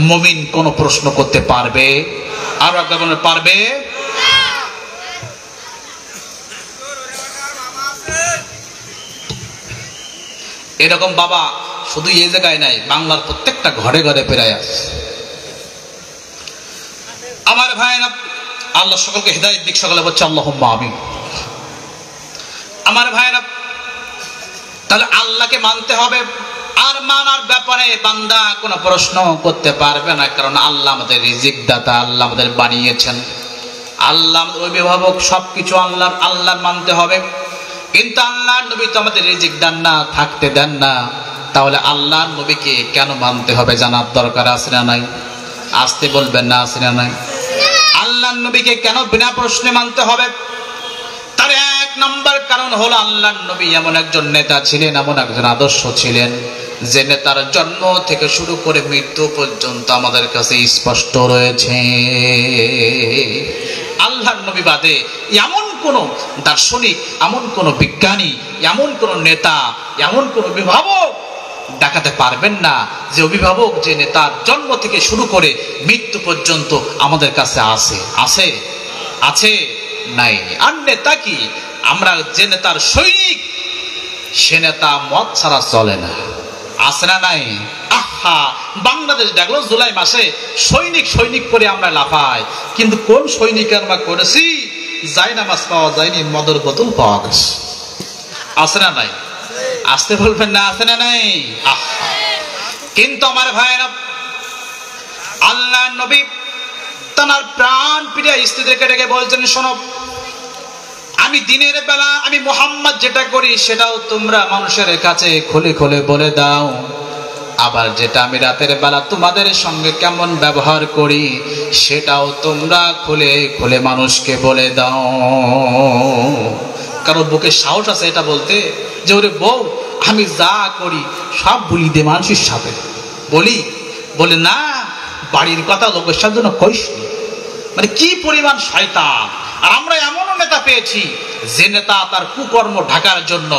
মুমিন কোন প্রশ্ন করতে পারবে? আর একবার পারবে? এরকম বাবা শুধু এই জায়গায় নাই, বাংলার প্রত্যেকটা ঘরে ঘরে প্রায় আছে। আমার ভাইরা, আল্লাহ সকলকে হিদায়াত দিক, সকলে বলছে আল্লাহুম্মা আমিন। আমার ভাইরা, তাহলে আল্লাহকে মানতে হবে, আর মানার ব্যাপারে বান্দা কোনো প্রশ্ন করতে পারবে না, কারণ আল্লাহ আমাদের রিজিক দাতা, আল্লাহ আমাদের বানিয়েছেন, আল্লাহ অভিভাবক, সবকিছু আল্লাহ, আল্লাহর মানতে হবে। কিন্তু আল্লাহর নবী তো আমাদের রিজিক দেন না, থাকতে দেন না, তাহলে আল্লাহর নবীকে কেন মানতে হবে জানার দরকার আছে না নাই? আসতে বলবেন না, আছে না নাই? আল্লাহর নবীকে কেন বিনা প্রশ্নে মানতে হবে? তার 1 নম্বর কারণ হলো আল্লাহর নবী এমন একজন নেতা ছিলেন, এমন একজন আদর্শ ছিলেন, যে নেতার জন্ম থেকে শুরু করে মৃত্যু পর্যন্ত আমাদের কাছে স্পষ্ট রয়েছে। আল্লাহর নবী বাদে এমন কোন দার্শনিক, এমন কোন বিজ্ঞানী, এমন কোন নেতা, এমন কোন অভিভাবক দেখাতে পারবেন না যে অভিভাবক, যে নেতার জন্ম থেকে শুরু করে মৃত্যু পর্যন্ত আমাদের কাছে আছে। আছে? আছে? নাই। আর নেতা কি? আমরা যে নেতার সৈনিক, সে নেতা মদ ছাড়া চলে না। আছে না নাই? আহা, বাংলাদেশ দেখলো জুলাই মাসে সৈনিক সৈনিক করে আমরা লাফাই, কিন্তু কোন সৈনিক আমরা করেছি? যাই নামাজ পাওয়া যায়নি, মদের বোতল পাওয়া গেছে। আছে না নাই? আসতে বলবেন না, আছে না নাই? আহা, কিন্তু আমার ভাইয়েরা, আল্লাহ নবী তার প্রাণ প্রিয় স্ত্রীদেরকে ডেকে বলছেন, শোনো, আমি দিনের বেলা আমি মুহাম্মদ যেটা করি সেটাও তোমরা মানুষের কাছে খুলে খুলে বলে দাও, আবার যেটা আমি রাতের বেলা তোমাদের সঙ্গে কেমন ব্যবহার করি সেটাও তোমরা খুলে খুলে মানুষকে বলে দাও। কারো বুকে সাহস আছে এটা বলতে যে ওরে বউ, আমি যা করি সব বলি দে মানুষের সাথে বলি? বলে না, বাড়ির কথা লোকের সাথে জন্য কইস। মানে কি পরিমাণ শয়তান! আর আমরা এমনও নেতা পেয়েছি যে নেতা তার কুকর্ম ঢাকার জন্য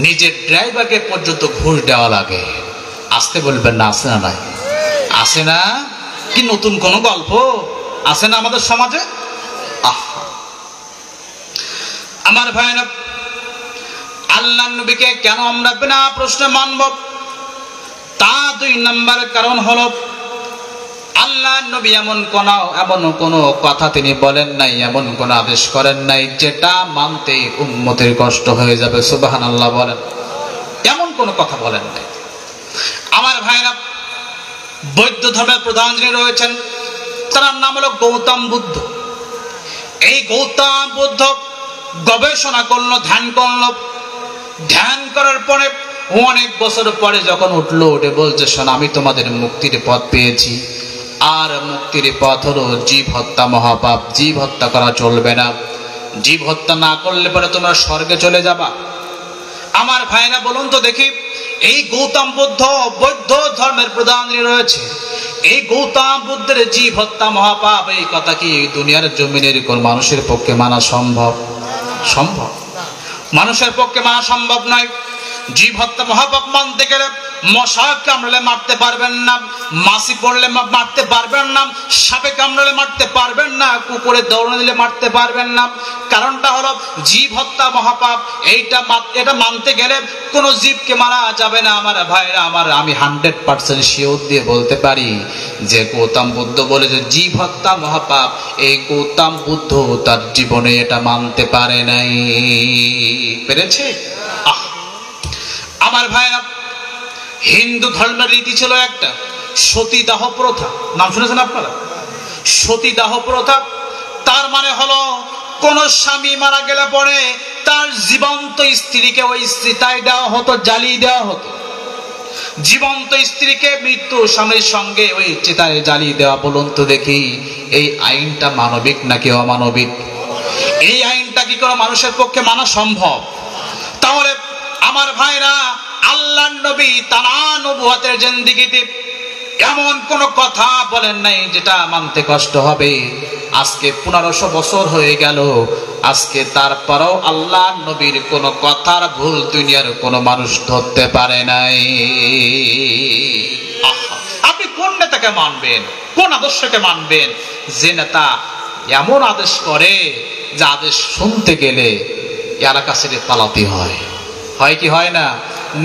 নিজের ড্রাইভারকে পর্যন্ত ঘুষ দেওয়া লাগে। আসতে বলবেন না, আছে না নাই? আছে না? কি নতুন কোন গল্প আছে না আমাদের সমাজে? আহা, আমার ভাইরা, আল্লাহ নবীকে কেন আমরা বিনা প্রশ্নে মানব? তা 2 নম্বর কারণ হলো, আল্লাহ নবী এমন কোন কথা তিনি বলেন নাই, এমন কোন আদেশ করেন নাই যেটা মানতে উম্মতের কষ্ট হয়ে যাবে। সুবহানাল্লাহ বলেন। এমন কোন কথা বলেন নাই। আমার ভাইরা, বৌদ্ধ ধর্মের প্রধান যিনি রয়েছেন তার নাম হলো গৌতম বুদ্ধ। এই গৌতম বুদ্ধ গবেষণা করলো, ধ্যান করলো। ধ্যান করার পরে অনেক বছর পরে যখন উঠে বলছে, শোন, আমি তোমাদের মুক্তির পথ পেয়েছি। আর মুক্তির পথ হলো জীব হত্যা মহাপাপ। জীব হত্যা করা চলবে না। জীব হত্যা না করলে পরে তোমরা স্বর্গে চলে যাবা। আমার ভাইরা, বলুন তো দেখি, এই গৌতম বুদ্ধ বৌদ্ধ ধর্মের প্রধান রয়েছে, এই গৌতম বুদ্ধের জীব হত্যা মহাপাপ, এই কথা কি দুনিয়ার জমিনের কোন মানুষের পক্ষে মানা সম্ভব? সম্ভব? মানুষের পক্ষে মানা সম্ভব নয়। জীব হত্যা মহাপাপ মানতে গেলে মশা কামড়ালে মারতে পারবেন না, মাছি পড়লে মারতে পারবেন না, সাপে কামড়ালে মারতে পারবেন না, কুকুরে দৌড়ে দিলে মারতে পারবেন না। কারণটা হলো জীব হত্যা মহাপাপ। এটা মানতে গেলে কোন জীবকে মারা যাবে না। আমার ভাইরা, আমি 100% শিওর দিয়ে বলতে পারি যে গৌতম বুদ্ধ বলে যে জীব হত্যা মহাপাপ, এই গৌতম বুদ্ধ তার জীবনে এটা মানতে পারে নাই। পেরেছে? আমার ভাইরা, হিন্দু ধর্মের রীতি ছিল একটা সতীদাহ প্রথা। নাম শুনেছেন আপনারা? সতীদাহ প্রথা। তার মানে হলো কোন স্বামী মারা গেলে পরে তার জীবন্ত স্ত্রীকে ওই চিতায় দেওয়া হতো, জ্বালিয়ে দেওয়া হতো। জীবন্ত স্ত্রীকে মৃত্যু স্বামীর সঙ্গে ওই চিতায় জ্বালিয়ে দেওয়া। বলুন তো দেখি, এই আইনটা মানবিক নাকি অমানবিক? এই আইনটা কি কোনো মানুষের পক্ষে মানা সম্ভব? তাহলে আমার ভাইরা, আল্লাহর নবী তার নবুয়তের জিন্দেগিতে এমন কোন কথা বলেন নাই যেটা মানতে কষ্ট হবে। আজকে 1500 বছর হয়ে গেল, আজকে তারপরেও আল্লাহর নবীর কোন কথার ভুল দুনিয়ার কোন মানুষ ধরতে পারে নাই। আপনি কোন নেতাকে মানবেন, কোন আদর্শকে মানবেন যে নেতা এমন আদেশ করে যে আদেশ শুনতে গেলে এলাকা ছেড়ে পালাতে হয়? হয় কি হয় না?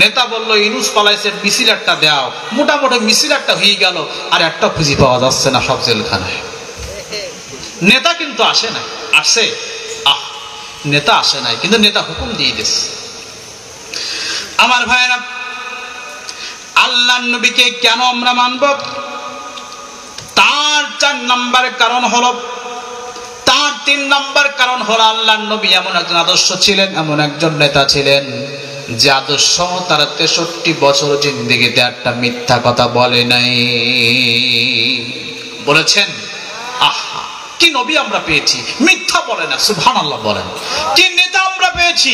নেতা বললো ইনুস পালাইছে, মিছিল একটা দাও, মোটামুটি মিছিল একটা হয়ে গেল, আর একটা খুঁজে পাওয়া যাচ্ছে না, সব জেলখানায়। নেতা কিন্তু আসে নাই। আসে? নেতা আসে নাই, কিন্তু নেতা হুকুম দিয়ে দিচ্ছে। আমার ভাইরা, আল্লাহর নবীকে কেন আমরা মানব? তার 4 নম্বর কারণ হলো, তার 3 নম্বর কারণ হলো, আল্লাহর নবী এমন একজন আদর্শ ছিলেন, এমন একজন নেতা ছিলেন যে আদর্শ তার 63 বছর জিন্দেগিতে একটা মিথ্যা কথা বলে নাই। বলেছেন? কি নবী আমরা পেয়েছি, মিথ্যা বলে না, সুবহানাল্লাহ বলেন। কি নেতা আমরা পেয়েছি,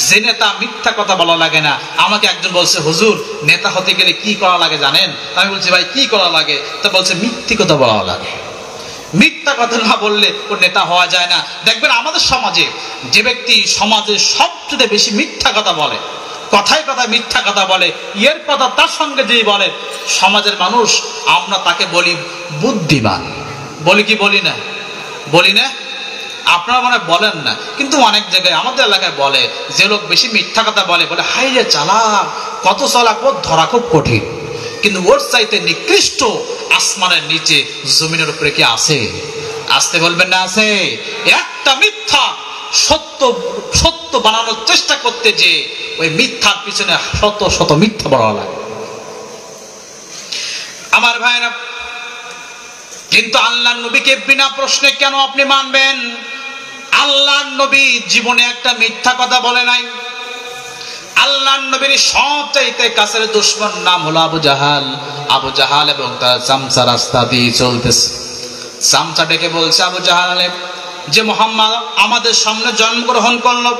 যে নেতা মিথ্যা কথা বলা লাগে না। আমাকে একজন বলছে, হুজুর নেতা হতে গেলে কি করা লাগে জানেন? আমি বলছি, ভাই কি করা লাগে? তা বলছে, মিথ্যা কথা বলা লাগে। মিথ্যা কথা না বললে ও নেতা হওয়া যায় না। দেখবেন আমাদের সমাজে যে ব্যক্তি সমাজে সবচেয়ে বেশি মিথ্যা কথা বলে, কথায় কথায় মিথ্যা কথা বলে, এর কথা তার সঙ্গে যেই বলে, সমাজের মানুষ আমরা তাকে বলি বুদ্ধিমান। বলি কি বলি না? বলি না? আপনারা মনে বলেন না, কিন্তু অনেক জায়গায় আমাদের এলাকায় বলে, যে লোক বেশি মিথ্যা কথা বলে, বলে হাই রে চালাক, কত চালাক, ওর ধরা খুব কঠিন। কিন্তু ওর চাইতে নিকৃষ্ট আসমানের নিচে জমিনের উপরে কি আছে? আসতে বলবেন না আছে? একটা মিথ্যা সত্য সত্য বানানোর চেষ্টা করতে যে ওই মিথ্যার পিছনে শত শত মিথ্যা বলা লাগে। আমার ভাইরা, কিন্তু আল্লাহর নবীকে বিনা প্রশ্নে কেন আপনি মানবেন? আল্লাহর নবী জীবনে একটা মিথ্যা কথা বলে নাই। আল্লাহর নবীর সবচাইতে কাছের দুশমন নাম হলো আবু জাহাল। আবু জাহাল এবং তার চামচা রাস্তা দিয়ে চলতেছে। চামচা ডেকে বলছে আবু জাহাল, যে মুহাম্মদ আমাদের সামনে জন্মগ্রহণ করলো,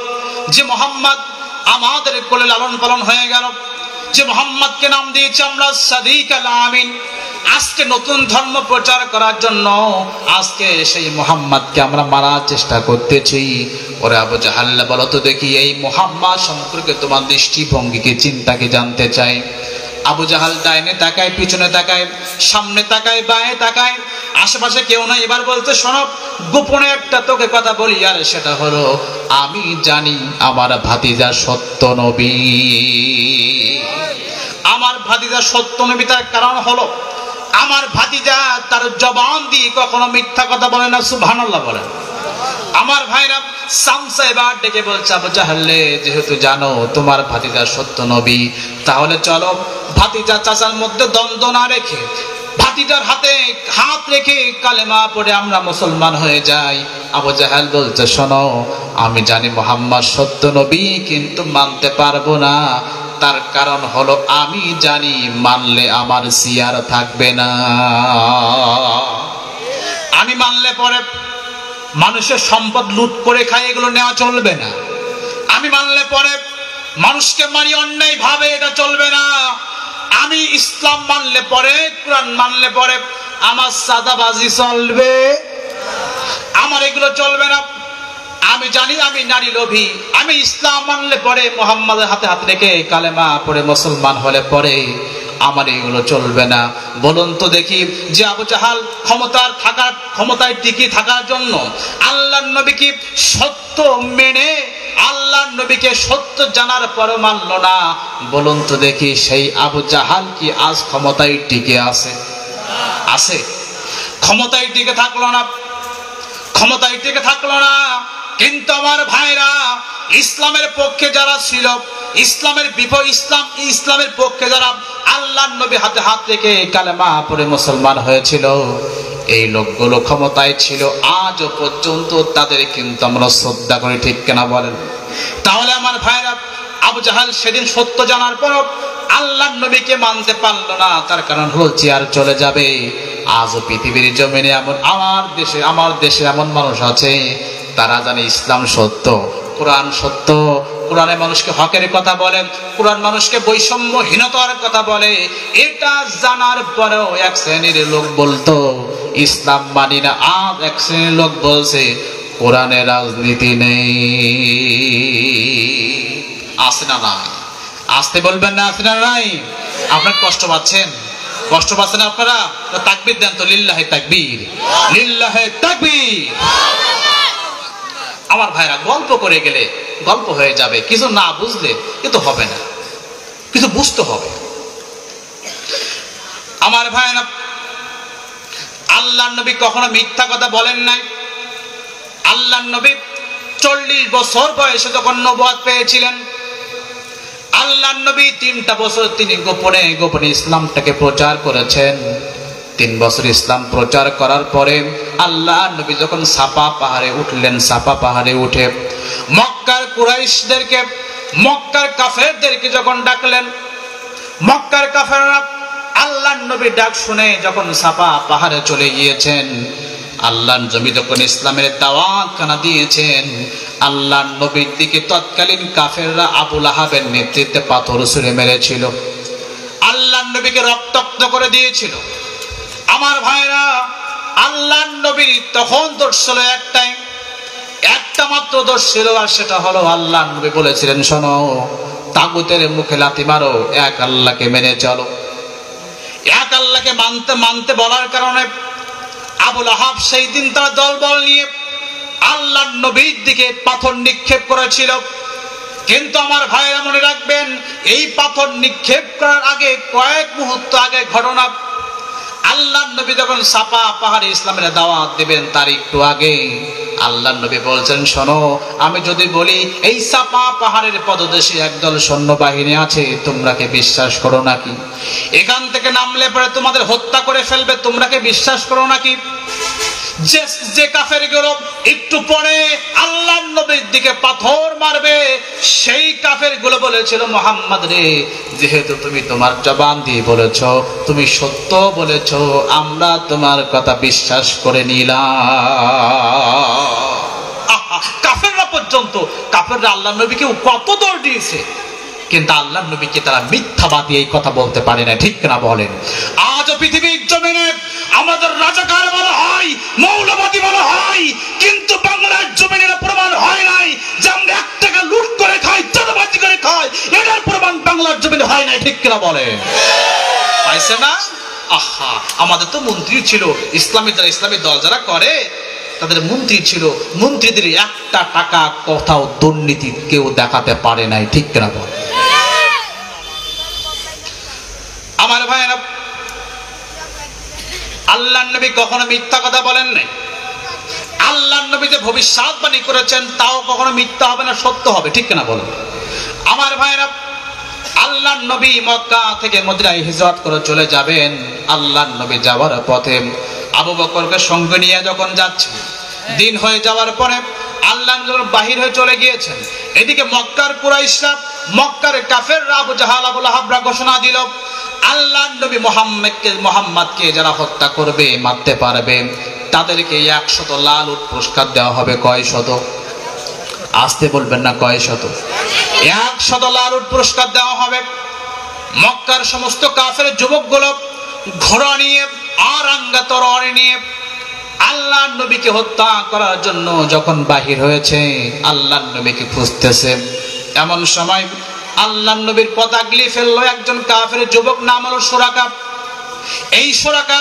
যে মুহাম্মদ আমাদের কোলে লালন পালন হয়ে গেল, যে মুহাম্মদকে নাম দিয়েছি আমরা সাদিক আল আমিন, আজকে নতুন ধর্ম প্রচার করার জন্য আজকে সেই মুহাম্মদকে আমরা মারার চেষ্টা করতেছি। ওরে আবু জাহাল, বলো তো দেখি এই মুহাম্মদ সম্পর্কে তোমার দৃষ্টিভঙ্গিকে চিন্তাকে জানতে চাই। আবু জাহাল ডাইনে তাকায়, পিছনে তাকায়, সামনে তাকায়, বাঁয়ে তাকায়, আশেপাশে কেউ নাই। এবার বলতে, শোনো গোপনে একটা তোকে কথা বলি, আর সেটা হলো আমি জানি আমার ভাতিজা সত্য নবী। আমার ভাতিজা সত্য নবী, তার কারণ হলো আমার ভাতিজা তার জবান দিয়ে কখনো মিথ্যা কথা বলে না, সুবহানাল্লাহ বলেন। আমার ভাইরা, সামসা এবার ডেকে বলছে, আবু জাহালে যেহেতু জানো তোমার ভাতিজা সত্য নবী, তাহলে চলো ভাতিজা চাচার মধ্যে দ্বন্দ্ব না রেখে, ভাতিজার হাতে হাত রেখে কালেমা পড়ে আমরা মুসলমান হয়ে যাই। আবু জাহাল বলছে, শোনো আমি জানি মুহাম্মদ সত্য নবী, কিন্তু মানতে পারবো না। তার কারণ হলো আমি জানি মানলে আমার সিয়ার থাকবে না। আমি মানলে পরে মানুষের সম্পদ লুট করে খায়, এগুলো নেওয়া চলবে না। আমি মানলে পরে মানুষকে মারি অন্যায় ভাবে, এটা চলবে না। আমি ইসলাম মানলে পরে, কোরআন মানলে পরে আমার সাদাবাজি চলবে, আমার এগুলো চলবে না। আমি জানি আমি নারী লোভী, আমি ইসলাম মানলে পরে মুহাম্মাদের হাতে হাত রেখে কালেমা পড়ে মুসলমান হলে পরে আমার এগুলো চলবে না। বলুন তো দেখি, যে আবু জাহাল ক্ষমতায় টিকে থাকার জন্য আল্লাহর নবীকে সত্য মেনে, আল্লাহর নবীকে সত্য জানার পরও মানল না, বলুন তো দেখি সেই আবু জাহাল কি আজ ক্ষমতায় টিকে আছে? আছে? ক্ষমতায় টিকে থাকলো না, ক্ষমতায় টিকে থাকলো না। কিন্তু আমার ভাইরা, ইসলামের পক্ষে যারা ছিল, ইসলামের পক্ষে যারা আল্লাহর নবী হাতে হাত রেখে কালেমা পড়ে মুসলমান হয়েছিল, এই লোকগুলো ক্ষমতায় ছিল আজও পর্যন্ত, তাদের কিন্তু আমরা শ্রদ্ধা করি, ঠিক কিনা বলেন? তাহলে আমার ভাইরা, আবু জাহাল সেদিন সত্য জানার পর আল্লাহর নবীকে মানতে পারলো না, তার কারণ হলো চেয়ার চলে যাবে। আজও পৃথিবীর জমিনে এমন, আমার দেশে এমন মানুষ আছে, তারা জানে ইসলাম সত্য, কোরআন সত্য, কোরআনে মানুষকে হকের কথা বলে, কোরআন মানুষকে বৈষম্যহীনতার কথা বলে। এটা জানার পরেও এক শ্রেণীর লোক বলতো ইসলাম মানি না, আজ এক শ্রেণীর লোক বলছে কোরআনে রাজনীতি নেই। আছে না নাই? আসতে বলবেন না, আছে না নাই? আপনার কষ্ট পাচ্ছেন? কষ্ট পাচ্ছেন আপনারা? তাকবীর দেন তো, লিল্লাহে তাকবীর, লিল্লাহে তাকবীর। আমার ভাইরা, গল্প করে গেলে গল্প হয়ে যাবে, কিছু না বুঝলে কিন্তু হবে না, কিছু বুঝতে হবে। আমার ভাইরা, আল্লাহর নবী কখনো মিথ্যা কথা বলেন নাই। আল্লাহর নবী 40 বছর বয়সে যখন নবুয়ত পেয়েছিলেন, আল্লাহর নবী 3টা বছর তিনি গোপনে গোপনে ইসলামটাকে প্রচার করেছেন। 3 বছর ইসলাম প্রচার করার পরে আল্লাহর নবী যখন সাফা পাহাড়ে উঠলেন, সাফা পাহাড়ে উঠে মক্কার কুরাইশদেরকে, মক্কার কাফেরদেরকে যখন ডাকলেন, মক্কার কাফেররা আল্লাহর নবীর ডাক শুনে যখন সাফা পাহাড়ে চলে গিয়েছেন, আল্লাহর জমি যখন ইসলামের দাওয়াত খানা দিয়েছেন, আল্লাহর নবীর দিকে তৎকালীন কাফেররা আবু লাহাবের নেতৃত্বে পাথর ছুঁড়ে মেরেছিল, আল্লাহর নবীকে রক্তাক্ত করে দিয়েছিল। আমার ভাইরা, আল্লাহর নবীর তখন দোষ ছিল একটা মাত্র দোষ ছিল, আর সেটা হলো আল্লাহর নবী বলেছিলেন, শোনো, তাগুতের মুখে লাথি মারো, এক আল্লাহকে মেনে চলো। এক আল্লাহকে মানতে মানতে বলার কারণে আবু লাহাব সেই দিন তার দলবল নিয়ে আল্লাহর নবীর দিকে পাথর নিক্ষেপ করেছিল। কিন্তু আমার ভাইরা মনে রাখবেন, এই পাথর নিক্ষেপ করার আগে কয়েক মুহূর্ত আগে ঘটনা, আল্লাহর নবী যখন সাফা পাহাড়ে ইসলামের দাওয়াত দিবেন তার একটু আগে আল্লাহর নবী বলছেন, শোনো, আমি যদি বলি এই সাফা পাহাড়ের পদদেশে একদল সৈন্যবাহিনী আছে, তোমরা কি বিশ্বাস করো নাকি? এখান থেকে নামলে পরে তোমাদের হত্যা করে ফেলবে, তোমরা কি বিশ্বাস করো নাকি? যে কাফেরগুলো একটু পরে আল্লাহর নবীর দিকে পাথর মারবে, সেই কাফেরগুলো বলেছিল, মুহাম্মদ রে, যেহেতু তুমি তোমার জবান দিয়ে বলেছো, তুমি সত্য বলেছো, আমরা তোমার কথা বিশ্বাস করে নিলাম। কাফেররা পর্যন্ত, কাফেররা আল্লাহর নবীকে কত দৌড় দিয়েছে, কিন্তু আল্লাহর নবীকে তারা মিথ্যাবাদী এই কথা বলতে পারে না, ঠিক না বলেন? আজও পৃথিবীর জমিনে আমাদের রাজাকার বলা হয়, মৌলবাদী বলা হয়, কিন্তু বাংলার জমিনে প্রমাণ হয় নাই যে আমরা 1 টাকা লুট করে খাই, চাঁদাবাজি করে খাই, এটার প্রমাণ বাংলার জমিনে হয় নাই, ঠিক না বলেন? পাইছে না? আহা, আমাদের তো মন্ত্রী ছিল, ইসলামী দল যারা করে তাদের মন্ত্রী ছিল, মন্ত্রীদের 1 টাকা কোথাও দুর্নীতি কেউ দেখাতে পারে নাই, ঠিক না বলেন? আমার ভাইরা, আল্লাহর নবী কখনো মিথ্যা কথা বলেন নাই। আল্লাহর নবী যে ভবিষ্যৎবাণী করেছেন তাও কখনো মিথ্যা হবে না, সত্য হবে, ঠিক না বলেন? আমার ভাইরা, আল্লাহর নবী মক্কা থেকে মদিনায় হিজরত করে চলে যাবেন। আল্লাহর নবী যাওয়ার পথে আবু বকরকে সঙ্গে নিয়ে যখন যাচ্ছে, দিন হয়ে যাওয়ার পরে আল্লাহর নবী বাহির হয়ে চলে গিয়েছেন। এদিকে মক্কার কুরাইশরা, মক্কার কাফেররা, আবু জাহাল, আবু লাহাবরা ঘোষণা দিল, আল্লাহর নবী মুহাম্মদকে যারা হত্যা করবে, মারতে পারবে, তাদেরকে 100 লাল উট পুরস্কার দেওয়া হবে। কয় শত? আসতে বলবেন না, কয় শত? 100 লাল উট পুরস্কার দেওয়া হবে। মক্কার সমস্ত কাফের যুবকগুলো ঘোড়া নিয়ে আর আঙ্গা তরবারি নিয়ে আল্লাহর নবীকে হত্যা করার জন্য যখন বাহির হয়েছে, আল্লাহর নবীকে খুঁজতেছে। এমন সময় আল্লাহর নবীর পথ আগলি ফেললো একজন কাফের যুবক, নাম হলো সুরাকা। এই সুরাকা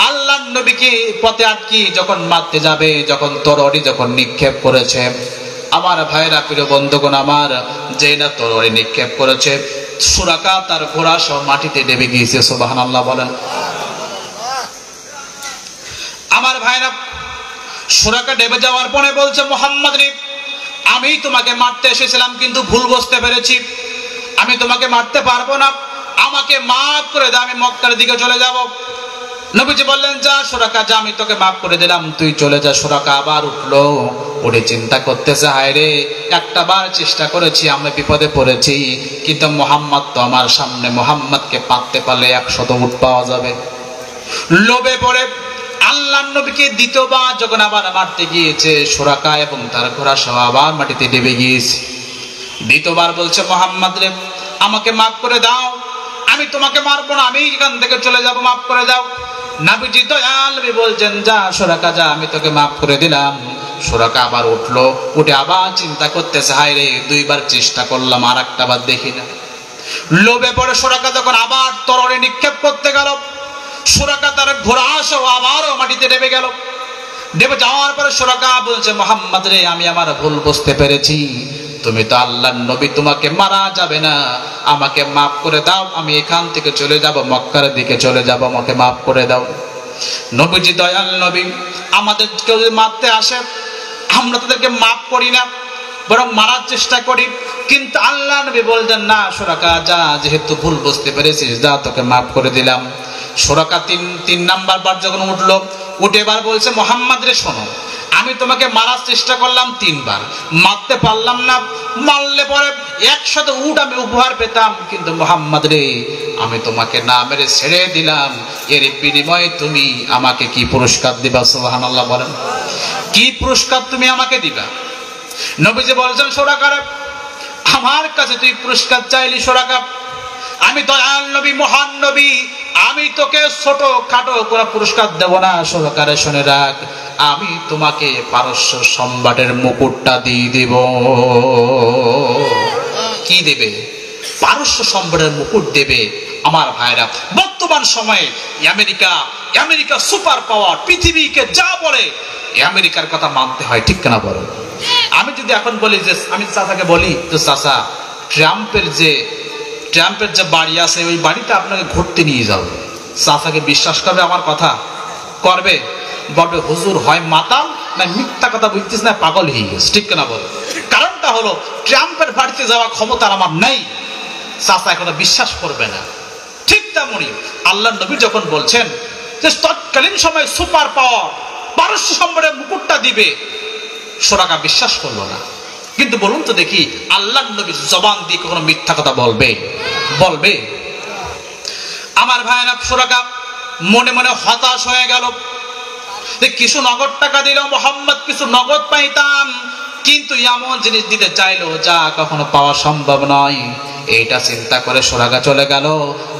আল্লাহর নবীকে পথে আটকি যখন মারতে যাবে, যখন তরবারি যখন নিক্ষেপ করেছে, আমার ভাইরা, প্রিয় বন্ধুগণ আমার, যে না তরবারি নিক্ষেপ করেছে, সুরাকা তার ঘোড়া সহ মাটিতে ডেবে গিয়েছে। সুবহানাল্লাহ বলেন। আমার ভাইরা, সুরাকা ডেবে যাওয়ার পরে বলছে, মুহাম্মদ রে, আমি তোমাকে মারতে এসেছিলাম, কিন্তু ভুল বুঝতে পেরেছি, আমি তোমাকে মারতে পারবো না, আমাকে মাফ করে দাও, আমি মক্কার দিকে চলে যাব। নবীজি বললেন, যা সুরাকা, যা, আমি তোকে মাফ করে দিলাম, তুই চলে যা। সুরাকা আবার উঠলো, উঠে চিন্তা করতেছে, হায় রে, একটা বার চেষ্টা করেছি, আমরা বিপদে পড়েছি, কিন্তু মুহাম্মদ তো আমার সামনে, মুহাম্মদকে পাততে পারলে 100 উট পাওয়া যাবে। লোভে পড়ে আল্লাহর নবীকে দ্বিতীয়বার যখন আবার মারতে গিয়েছে, সুরাকা এবং তার ঘোড়া সহ আবার মাটিতে ডেবে গিয়েছে। দ্বিতীয়বার বলছে, মুহাম্মদ রে, আমাকে মাফ করে দাও, আমি তোমাকে মারবো না, আমি এখান থেকে চলে যাব, মাফ করে দাও। নবীজি দয়াল নবী বলছেন, যা সুরাকা, যা, আমি তোকে মাফ করে দিলাম। সুরাকা আবার উঠলো, উঠে আবার চিন্তা করতেছে, হায় রে, 2 বার চেষ্টা করলাম, আর একটা বার দেখি না। লোভে পড়ে সুরাকা যখন আবার তরবারি নিক্ষেপ করতে গেল, সুরাকা তার ঘোড়া সহ আবারও মাটিতে ডেবে গেল। ডেবে যাওয়ার পরে সুরাকা বলছে, মুহাম্মদ রে, আমি আমার ভুল বুঝতে পেরেছি, তুমি তো আল্লাহর নবী, তোমাকে মারা যাবে না, আমাকে মাফ করে দাও, আমি এখান থেকে চলে যাব, মক্কার দিকে চলে যাব, আমাকে মাফ করে দাও। নবীজি দয়াল নবী, আমাদের কেউ যদি মারতে আসে, আমরা তাদেরকে মাফ করি না, বরং মারার চেষ্টা করি। কিন্তু আল্লাহ নবী বললেন, না সুরাকা, যা, যেহেতু ভুল বুঝতে পেরেছিস, যা, তোকে মাফ করে দিলাম। সুরাকা তিন নাম্বার বার যখন উঠলো, উঠে এবার বলছে, মুহাম্মদ রে, শোনো, আমি তোমাকে মারার চেষ্টা করলাম 3 বার, মারতে পারলাম না, মারলে পরে 100 উট আমি উপহার পেতাম, কিন্তু মুহাম্মদ রে আমি তোমাকে না মেরে ছেড়ে দিলাম, এর বিনিময়ে তুমি আমাকে কি পুরস্কার দিবা? সুবহানাল্লাহ বলেন। কি পুরস্কার তুমি আমাকে দিবা? নবীজি বলেছেন সুরাকার, আমার কাছে তুই পুরস্কার চাইলি সুরাকা, আমি দয়াল নবী, মহান নবী, আমি তোকে ছোট খাটো কোনো পুরস্কার দেব না। সহকারে শুনে রাখ, আমি তোমাকে পারস্য সম্রাটের মুকুটটা দিয়ে দেব। কি দেবে? পারস্য সম্রাটের মুকুট দেবে। আমার ভাইরা, বর্তমান সময়ে আমেরিকা সুপার পাওয়ার, পৃথিবীকে যা বলে আমেরিকার কথা মানতে হয়, ঠিক না বলো? আমি যদি এখন বলি যে, আমি চাচাকে বলি তো চাচা ট্রাম্পের যে বাড়ি আছে ওই বাড়িতে আপনাকে ঘুরতে নিয়ে যাও, চাচাকে বিশ্বাস করবে আমার কথা? করবে? বলবে হুজুর হয় মাতাল না মিথ্যা কথা বুঝতেছ না, পাগল হয়ে গেছে, ঠিক না বলো? কারণটা হলো ট্রাম্পের বাড়িতে যাওয়া ক্ষমতা আমার নেই, চাচা এখন বিশ্বাস করবে না। ঠিক তেমনই আল্লাহ নবী যখন বলছেন যে তৎকালীন সময় সুপার পাওয়ার পারস্য সম্রাটের মুকুটটা দিবে, সুরাকা বিশ্বাস করলো না। কিন্তু বলুন তো দেখি, আল্লাহ নবী জবান দিয়ে কখনো মিথ্যা কথা বলবে? আমার ভাইরা, সুরাকা মনে মনে হতাশ হয়ে গেল যে কিছু নগদ টাকা দিল মোহাম্মদ, কিছু নগদ পাইতাম, কিন্তু এমন জিনিস দিতে চাইলো যা কখনো পাওয়া সম্ভব নয়। এইটা চিন্তা করে সুরাকা চলে গেল।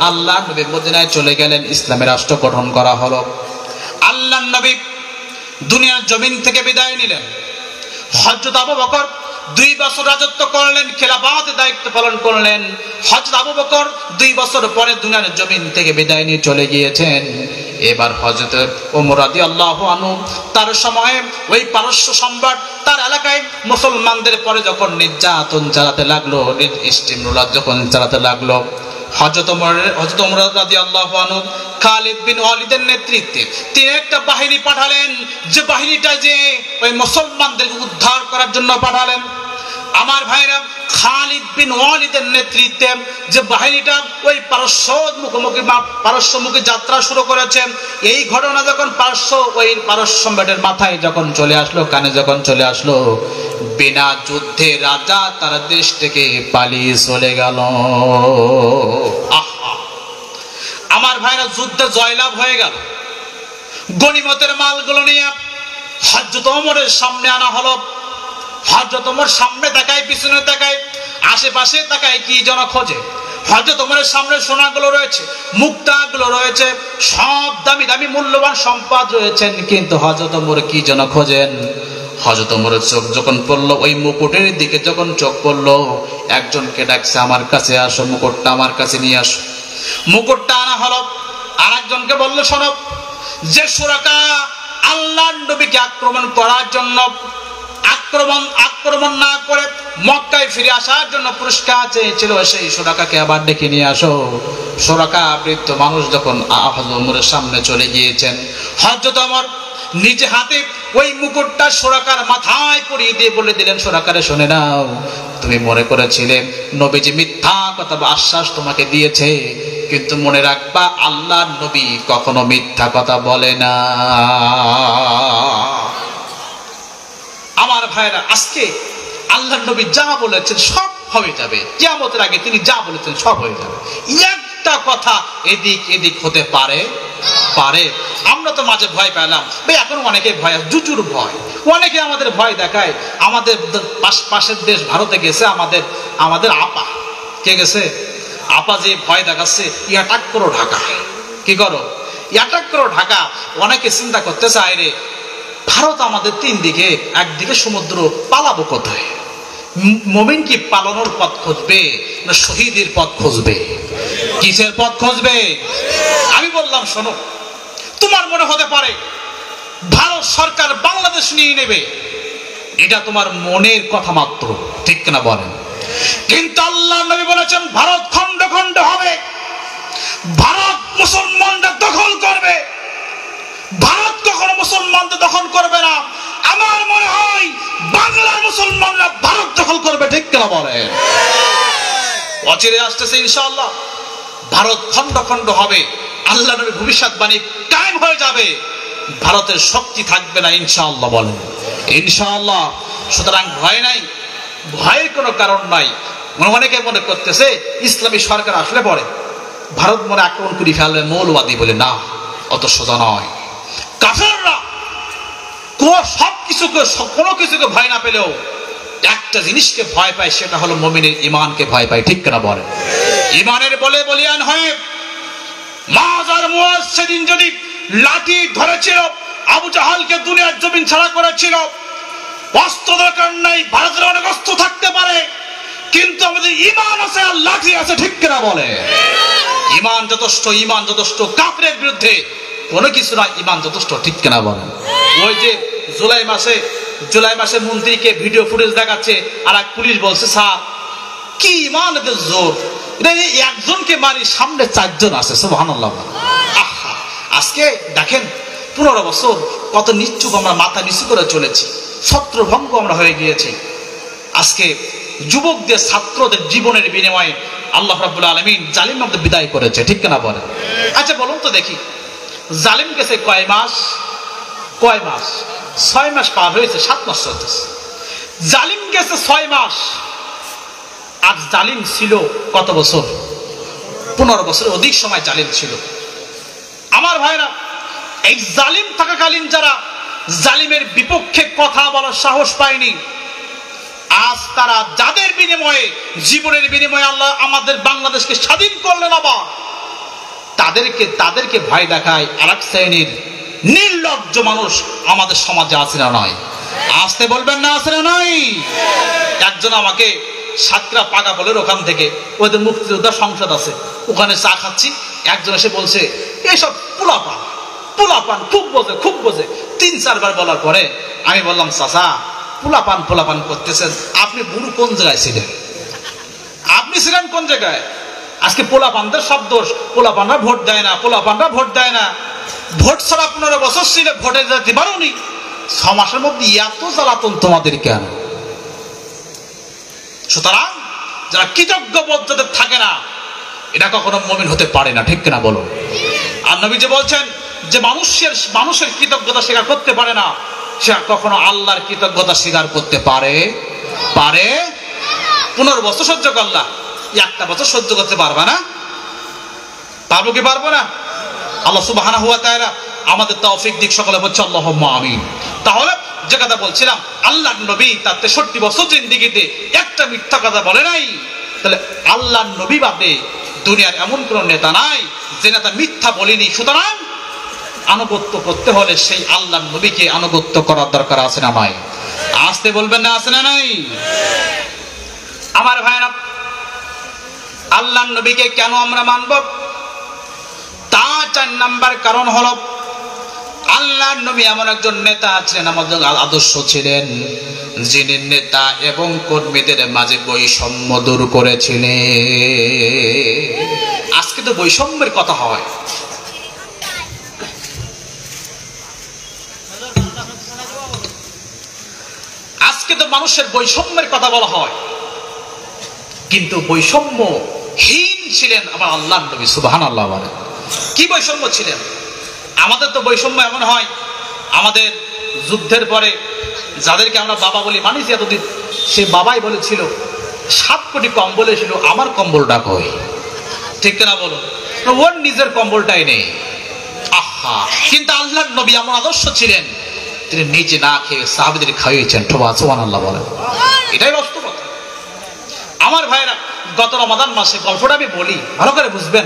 আল্লাহ নবী মদিনায় চলে গেলেন, ইসলামের রাষ্ট্র গঠন করা হলো। আল্লাহ নবী দুনিয়ার জমিন থেকে বিদায় নিলেন। হযরত আবু বকর 2 বছর রাজত্ব করলেন, খেলাফতের দায়িত্ব পালন করলেন। হযরত আবু বকর 2 বছর পরে দুনিয়ার জমিন থেকে বিদায় নিয়ে চলে গিয়েছেন। এবার হযরত ওমর রাদিয়াল্লাহু আনহু, তার সময়ে ওই পারস্য সম্রাট তার এলাকায় মুসলমানদের পরে যখন নির্যাতন চালাতে লাগলো, ইস্তেমরুল যখন চালাতে লাগলো, হযরত ওমর রাদিয়াল্লাহু আনহু খালিদ বিন ওয়ালিদের নেতৃত্বে তিনি একটা বাহিনী পাঠালেন, যে বাহিনীটা যে ওই মুসলমানদেরকে উদ্ধার করার জন্য পাঠালেন। আমার ভাইরা, খালিদ বিন ওয়ালিদের নেতৃত্বে যে বাহিনীটা ওই পারস্যমুখী যাত্রা শুরু করেছে, এই ঘটনা যখন পারস্য সম্রাটের মাথায় যখন চলে আসলো, কানে যখন চলে আসলো, বিনা যুদ্ধে রাজা তার দেশ থেকে পালিয়ে চলে গেল। আমার ভাইরা, যুদ্ধে জয়লাভ হয়ে গেল। গনিমতের মালগুলো নিয়ে হযরত ওমরের সামনে আনা হলো। হযরত ওমর সামনে তাকায়, পিছনে তাকায়, আশেপাশে তাকায়, কি যেন খোঁজে। হযরত ওমরের সামনে সোনাগুলো রয়েছে, মুক্তাগুলো রয়েছে, সব দামি দামি মূল্যবান সম্পদ রয়েছেন, কিন্তু হযরত ওমর কি যেন খোঁজেন। হযরত ওমরের চোখ যখন পড়লো ওই মুকুটের দিকে, যখন চোখ পড়লো, একজনকে ডাকছে, আমার কাছে আসো, মুকুটটা আমার কাছে নিয়ে আসো। মুকুটটা আনা হলো। আর একজনকে বললো, শোনো, যে সুরাকা আল্লাহর নবীকে আক্রমণ করার জন্য আক্রমণ না করে মক্কায় ফিরে আসার জন্য পুরস্কার চেয়েছিল, সেই সুরাকাকে আবার ডেকে নিয়ে আসো। সুরাকা বৃদ্ধ মানুষ যখন হযরত ওমরের সামনে চলে গিয়েছেন, হযরত ওমর নিজে হাতে ওই মুকুটটা সুরাকার মাথায় পরিয়ে দিয়ে বলে দিলেন, সুরাকারে শুনে নাও, তুমি মনে করেছিলে নবীজি মিথ্যা কথা বা আশ্বাস তোমাকে দিয়েছে, কিন্তু মনে রাখবা আল্লাহর নবী কখনো মিথ্যা কথা বলে না। আমার ভাইরা, আজকে আল্লাহর নবী যা বলেছেন সব হয়ে যাবে। কিয়ামতের আগে তিনি যা বলেছেন সব হয়ে যাবে। একটা কথা এদিক হতে পারে। আমরা তো মাঝে ভয় পেলাম ভাই, এখন অনেকে ভয়, জুজুর ভয়, অনেকে আমাদের ভয় দেখায়। আমাদের পাশের দেশ ভারতে গেছে আমাদের আপা, কে গেছে? আপা যে ভয় দেখাচ্ছে, অ্যাটাক করো ঢাকা। কি করো? অ্যাটাক করো ঢাকা। অনেকে চিন্তা করতে চায়, রে ভারত আমাদের 3 দিকে, একদিকে সমুদ্র, পালাবো কোথায়? মুমিন কি পালানোর পথ খুঁজবে না শহীদের পথ খুঁজবে? কিসের পথ খুঁজবে? আমি বললাম, শোনো, তোমার মনে হতে পারে ভারত সরকার বাংলাদেশ নিয়ে নেবে, এটা তোমার মনের কথা মাত্র, ঠিক না বলেন? কিন্তু আল্লাহর নবী বলেছেন ভারত খন্ড খন্ড হবে, ভারত মুসলমানরা দখল করবে। ভারত কখনো মুসলমানদের দখল করবে না। আমার মনে হয় বাংলার মুসলমানরা ভারত দখল করবে, ঠিক না বলেন? অচিরে আসতেছে ইনশাআল্লাহ, ভারত খন্ড খন্ড হবে। আল্লাহর নবীর ভবিষ্যৎবাণী কায়েম হয়ে যাবে। ভারতের শক্তি থাকবে না ইনশাআল্লাহ বলেন ইনশাআল্লাহ। সুতরাং ভয় নাই, ভয়ের কোনো কারণ নাই। অনেকে মনে করতেছে ইসলামী সরকার আসলে পরে ভারত মনে আক্রমণ করে ফেলবে মৌলবাদী বলে, না, অত সোজা নয়। কাফেররা সবকিছুকে কোনো কিছুকে ভয় না পেলেও একটা জিনিসকে ভয় পায়, সেটা হলো মুমিনের ঈমানকে ভয় পায়, ঠিক কিনা বলে? ঈমানের বলে বলিয়ান হয়ে মাজার মুয়াজ সেদিন যদি লাঠি ধরেছিল, আবু জাহালকে দুনিয়ার জমিন ছাড়া করেছিল। অস্ত্র দরকার নাই, ভারতের অনেক অস্ত্র থাকতে পারে, কিন্তু আমাদের ঈমান আছে আর লাঠি আছে, ঠিক কিনা বলে? ঈমান যথেষ্ট, ঈমান যথেষ্ট। কাফেরের বিরুদ্ধে কোনো কিছু না, ঈমান যথেষ্ট, ঠিক কিনা বলে? ওই যে জুলাই মাসে মন্ত্রীকে ভিডিও ফুটেজ দেখাচ্ছে, আর এক পুলিশ বলছে স্যার কি ঈমান এদের জোর, এটা একজনকে মারি সামনে 4 জন আছে, সুবহানাল্লাহ। আহা, আজকে দেখেন 15 বছর কত নিশ্চুপ আমরা মাথা নিচু করে চলেছি, ছত্রভঙ্গ আমরা হয়ে গিয়েছি। আজকে যুবকদের ছাত্রদের জীবনের বিনিময়ে আল্লাহ রাব্বুল আলামিন জালিম আমাদের বিদায় করেছে, ঠিক কিনা বলেন? আচ্ছা বলুন তো দেখি, জালিম গেছে কয় মাস? 6 মাস পার হয়েছে, 7 মাস চলতেছে। জালিম গেছে 6 মাস, আর জালিম ছিল কত বছর? 15 বছরের অধিক সময় জালিম ছিল। আমার ভাইরা, এই জালিম থাকাকালীন যারা জালিমের বিপক্ষে কথা বলার সাহস পায়নি, আজ তারা যাদের বিনিময়ে, জীবনের বিনিময়ে আল্লাহ আমাদের বাংলাদেশকে স্বাধীন করলেন, আবার তাদেরকে ভয় দেখায় আরেক শ্রেণীর নির্লজ্জ মানুষ আমাদের সমাজে আছে না নয়? আসতে বলবেন না, আছে না নয়? একজন আমাকে সাতরা পাকা বলের ওখান থেকে, ওদের মুক্তিযোদ্ধা সংসদ আছে, ওখানে চা খাচ্ছি, একজন এসে বলছে এসব পোলাপান খুব বোঝে 3-4 বার বলার পরে আমি বললাম, চাচা পোলাপান করতেছেন, আপনি বুড়ো কোন জায়গায় ছিলেন? আপনি ছিলেন কোন জায়গায়? আজকে পোলাপানদের সব দোষ, পোলাপানরা ভোট দেয় না। ভোট ছাড়া 15 বছর ছিল, ভোটে যেতে পারোনি, 6 মাসের মধ্যে এত জ্বালাতন তোমাদের কেন? সুতরাং যারা কৃতজ্ঞ বোধ যাদের থাকে না, এটা কখনো মুমিন হতে পারে না, ঠিক কিনা বলো? আর নবী যে বলছেন যে মানুষের কৃতজ্ঞতা স্বীকার করতে পারে না, সে কখনো আল্লাহর কৃতজ্ঞতা স্বীকার করতে পারে? 15 বছর সহ্য করলা, 1টা বছর সহ্য করতে পারবা না? পারবো কি পারবো না? আল্লাহ সুবহানাহু ওয়া তাআলা আমাদের তৌফিক দিক, সকলে বলছে আল্লাহুম্মা আমিন। তাহলে যে কথা বলছিলাম, আল্লাহর নবী তার 63 বছর জিন্দেগিতে একটা মিথ্যা কথা বলে নাই। তাহলে আল্লাহর নবী বাদে দুনিয়ার এমন কোন নেতা নাই যে নেতা মিথ্যা বলেনি। সুতরাং আনুগত্য করতে হলে সেই আল্লাহর নবীকে আনুগত্য করার দরকার আছে না নাই? আসতে বলবেন না, আছে না নাই? আমার ভাইরা, আল্লাহর নবীকে কেন আমরা মানব? তা 4 নাম্বার কারণ হলো, আল্লাহর নবী এমন একজন নেতা ছিলেন, আমাদের আদর্শ ছিলেন, যিনি নেতা এবং কর্মীদের মাঝে বৈষম্য দূর করেছিলেন। আজকে তো বৈষম্যের কথা হয়, আজকে তো মানুষের বৈষম্যের কথা বলা হয়, কিন্তু বৈষম্যহীন ছিলেন আমার আল্লাহর নবী, সুবহানাল্লাহ। বলেন কি বৈষম্য ছিলেন? আমাদের তো বৈষম্য এমন হয়, আমাদের যুদ্ধের পরে যাদেরকে আমরা বাবা বলি মানিছি এতদিন, সে বাবাই বলেছিল 7 কোটি কম্বল ছিল, আমার কম্বলটা কই? ঠিক কিনা বলুন? ওর নিজের কম্বলটাই নেই। আহা, কিন্তু আল্লাহর নবী এমন আদর্শ ছিলেন, তিনি নিজে না খেয়ে সাহাবীদের খাইয়েছেন, সুবহানাল্লাহ বলেন। এটাই বাস্তবতা। আমার ভাইরা, গত রমাদান মাসে, গল্পটা আমি বলি, ভালো করে বুঝবেন,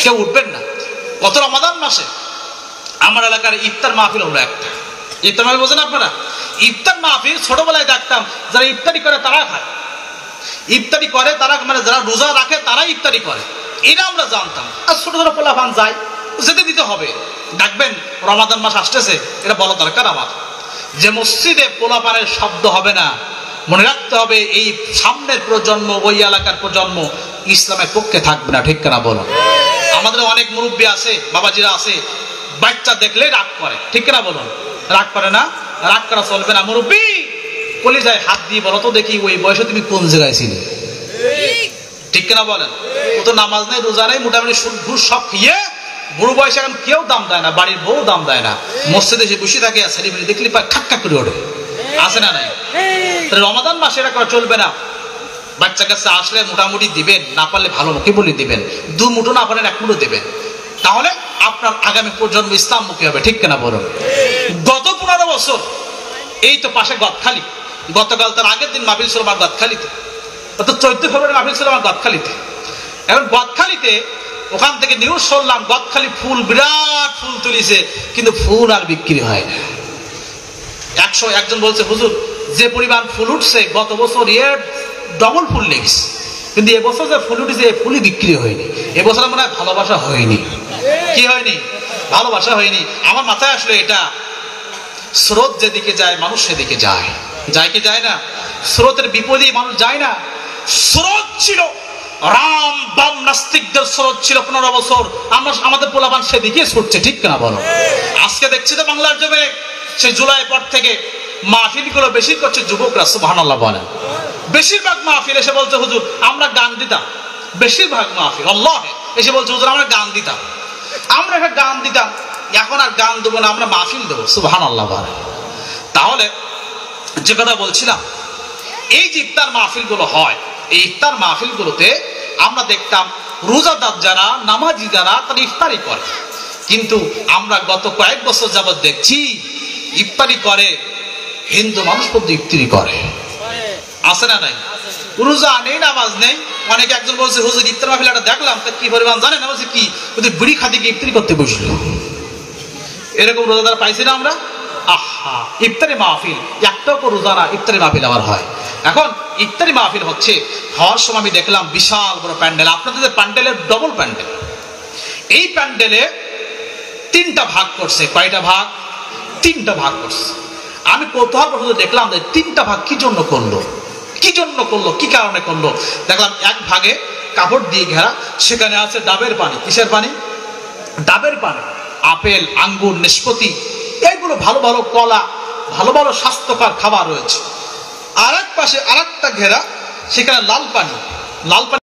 কেউ উঠবেন না। গত রমাদান মাসে আমার এলাকার ইফতার মাহফিল হলো একটা। ইফতার মাহফিল বোঝেন আপনারা? ইফতার মাহফিল ছোটবেলায় দেখতাম, যারা ইফতারি করে তারা খায়, ইফতারি করে তারা, মানে যারা রোজা রাখে তারাই ইফতারি করে, এটা আমরা জানতাম। আর ছোট ছোট পোলাপান যায়, যেতে দিতে হবে। দেখবেন রমাদান মাস আসতেছে, এটা বলা দরকার আমার, যে মসজিদে পোলাপানের শব্দ হবে না। মনে রাখতে হবে, এই সামনের প্রজন্ম, ওই এলাকার প্রজন্ম ইসলামের পক্ষে থাকবে না, ঠিক কিনা বলো? আমাদের অনেক মুরব্বী আছে, বাবাজিরা আছে, বাচ্চা দেখলে রাগ করে, ঠিক কিনা বলুন? রাগ করে না? রাগ করা চলবে না। মুরব্বী কলিজায় হাত দিয়ে বলো তো দেখি, ওই বয়সে তুমি কোন জায়গায় ছিলে? ঠিক কিনা বলেন? ও তো নামাজ নেই, রোজা নেই, মোটামুটি সুদ ঘুষ সব খেয়ে বুড়ো বয়সে এখন কেউ দাম দেয় না, বাড়ির বউ দাম দেয় না, মসজিদে এসে বসে থাকে, আর ছেলেমেয়ে দেখলে পায় ঠাক্কা করে ওঠে, আছে না নাই? রমাদান মাসে এটা করা চলবে না। বাচ্চা কাছে আসলে মোটামুটি দিবেন, না পারলে ভালো মুখে বলে দিবেন, 2 মুঠো না পারেন 1 মুঠো দেবেন, তাহলে আপনার আগামী প্রজন্ম ইসলাম মুখী হবে, ঠিক কিনা বলুন? গত 15 বছর এই তো পাশে গদখালি, গতকাল তার আগের দিন মাহফিল ছিল আমার গদখালিতে, অত 14 ফেব্রুয়ারি মাহফিল ছিল আমার গদখালিতে। এখন গদখালিতে ওখান থেকে নিউজ শুনলাম গদখালি ফুল, বিরাট ফুল তুলিছে, কিন্তু ফুল আর বিক্রি হয় না। 101 জন বলছে হুজুর যে পরিমাণ ফুল উঠছে গত বছর এর ডবল ফুল লেগেছে, কিন্তু এবছর যে ফুল উঠেছে এই ফুলই বিক্রি হয়নি। এবছর মনে হয় ভালোবাসা হয়নি। কি হয়নি? ভালোবাসা হয়নি। আমার মাথায় আসলে এটা, স্রোত যেদিকে যায় মানুষ সেদিকে যায়, যায় কি যায় না? স্রোতের বিপরীতে মানুষ যায় না। স্রোত ছিল রাম বাম নাস্তিকদের স্রোত ছিল 15 বছর, আমরা আমাদের পোলাপান সেদিকে ছুটছে, ঠিক কিনা বলো? আজকে দেখছি তো বাংলার জমিনে সেই জুলাই পর থেকে মাহফিল গুলো বেশি করছে যুবকরা, সুবহানাল্লাহ বলেন। বেশিরভাগ মাহফিল এসে বলছে হুজুর আমরা গান দিতাম, বেশিরভাগ মাহফিল আল্লাহ এসে বলছে হুজুর আমরা গান দিতাম, আমরা একটা গান দিতাম, এখন আর গান দেবো না, আমরা মাহফিল দেবো, সুবহানাল্লাহ বলেন। তাহলে যে কথা বলছিলাম, এই যে ইফতার মাহফিল গুলো হয়, এই ইফতার মাহফিল গুলোতে আমরা দেখতাম রোজাদার যারা, নামাজি যারা, তারা ইফতারি করে, কিন্তু আমরা গত কয়েক বছর যাবত দেখছি ইফতারি করে হিন্দু মানুষ পর্যন্ত ইফতারি করে, আছে না নাই? রোজা নেই, নামাজ নেই। অনেকে একজন বলছে হুজুর ইফতার মাহফিলটা দেখলাম, তা কি পরিমাণ জানেন? আমি বলছি কি? বিড়ি খাদি কি ইফতারি করতে বসলো? এরকম রোজাদার পাইছি না আমরা? আহা, ইফতারি মাহফিল একটাও তো রোজা না, ইফতারি মাহফিল আবার হয়। এখন ইফতারি মাহফিল হচ্ছে, হওয়ার সময় আমি দেখলাম বিশাল বড় প্যান্ডেল, আপনাদের প্যান্ডেলের ডবল প্যান্ডেল। এই প্যান্ডেলে 3টা ভাগ করছে। কয়টা ভাগ? 3টা ভাগ করছে। আমি কোথাও পর্যন্ত দেখলাম যে 3টা ভাগ কি জন্য করলো, কি জন্য করলো, কি কারণে করলো? দেখলাম এক ভাগে কাপড় দিয়ে ঘেরা, সেখানে আছে ডাবের পানি। কিসের পানি? ডাবের পানি। আপেল, আঙ্গুর, নাশপাতি, এগুলো ভালো ভালো কলা, ভালো ভালো স্বাস্থ্যকর খাবার রয়েছে। আর এক পাশে আরেকটা ঘেরা, সেখানে লাল পানি, লাল পানি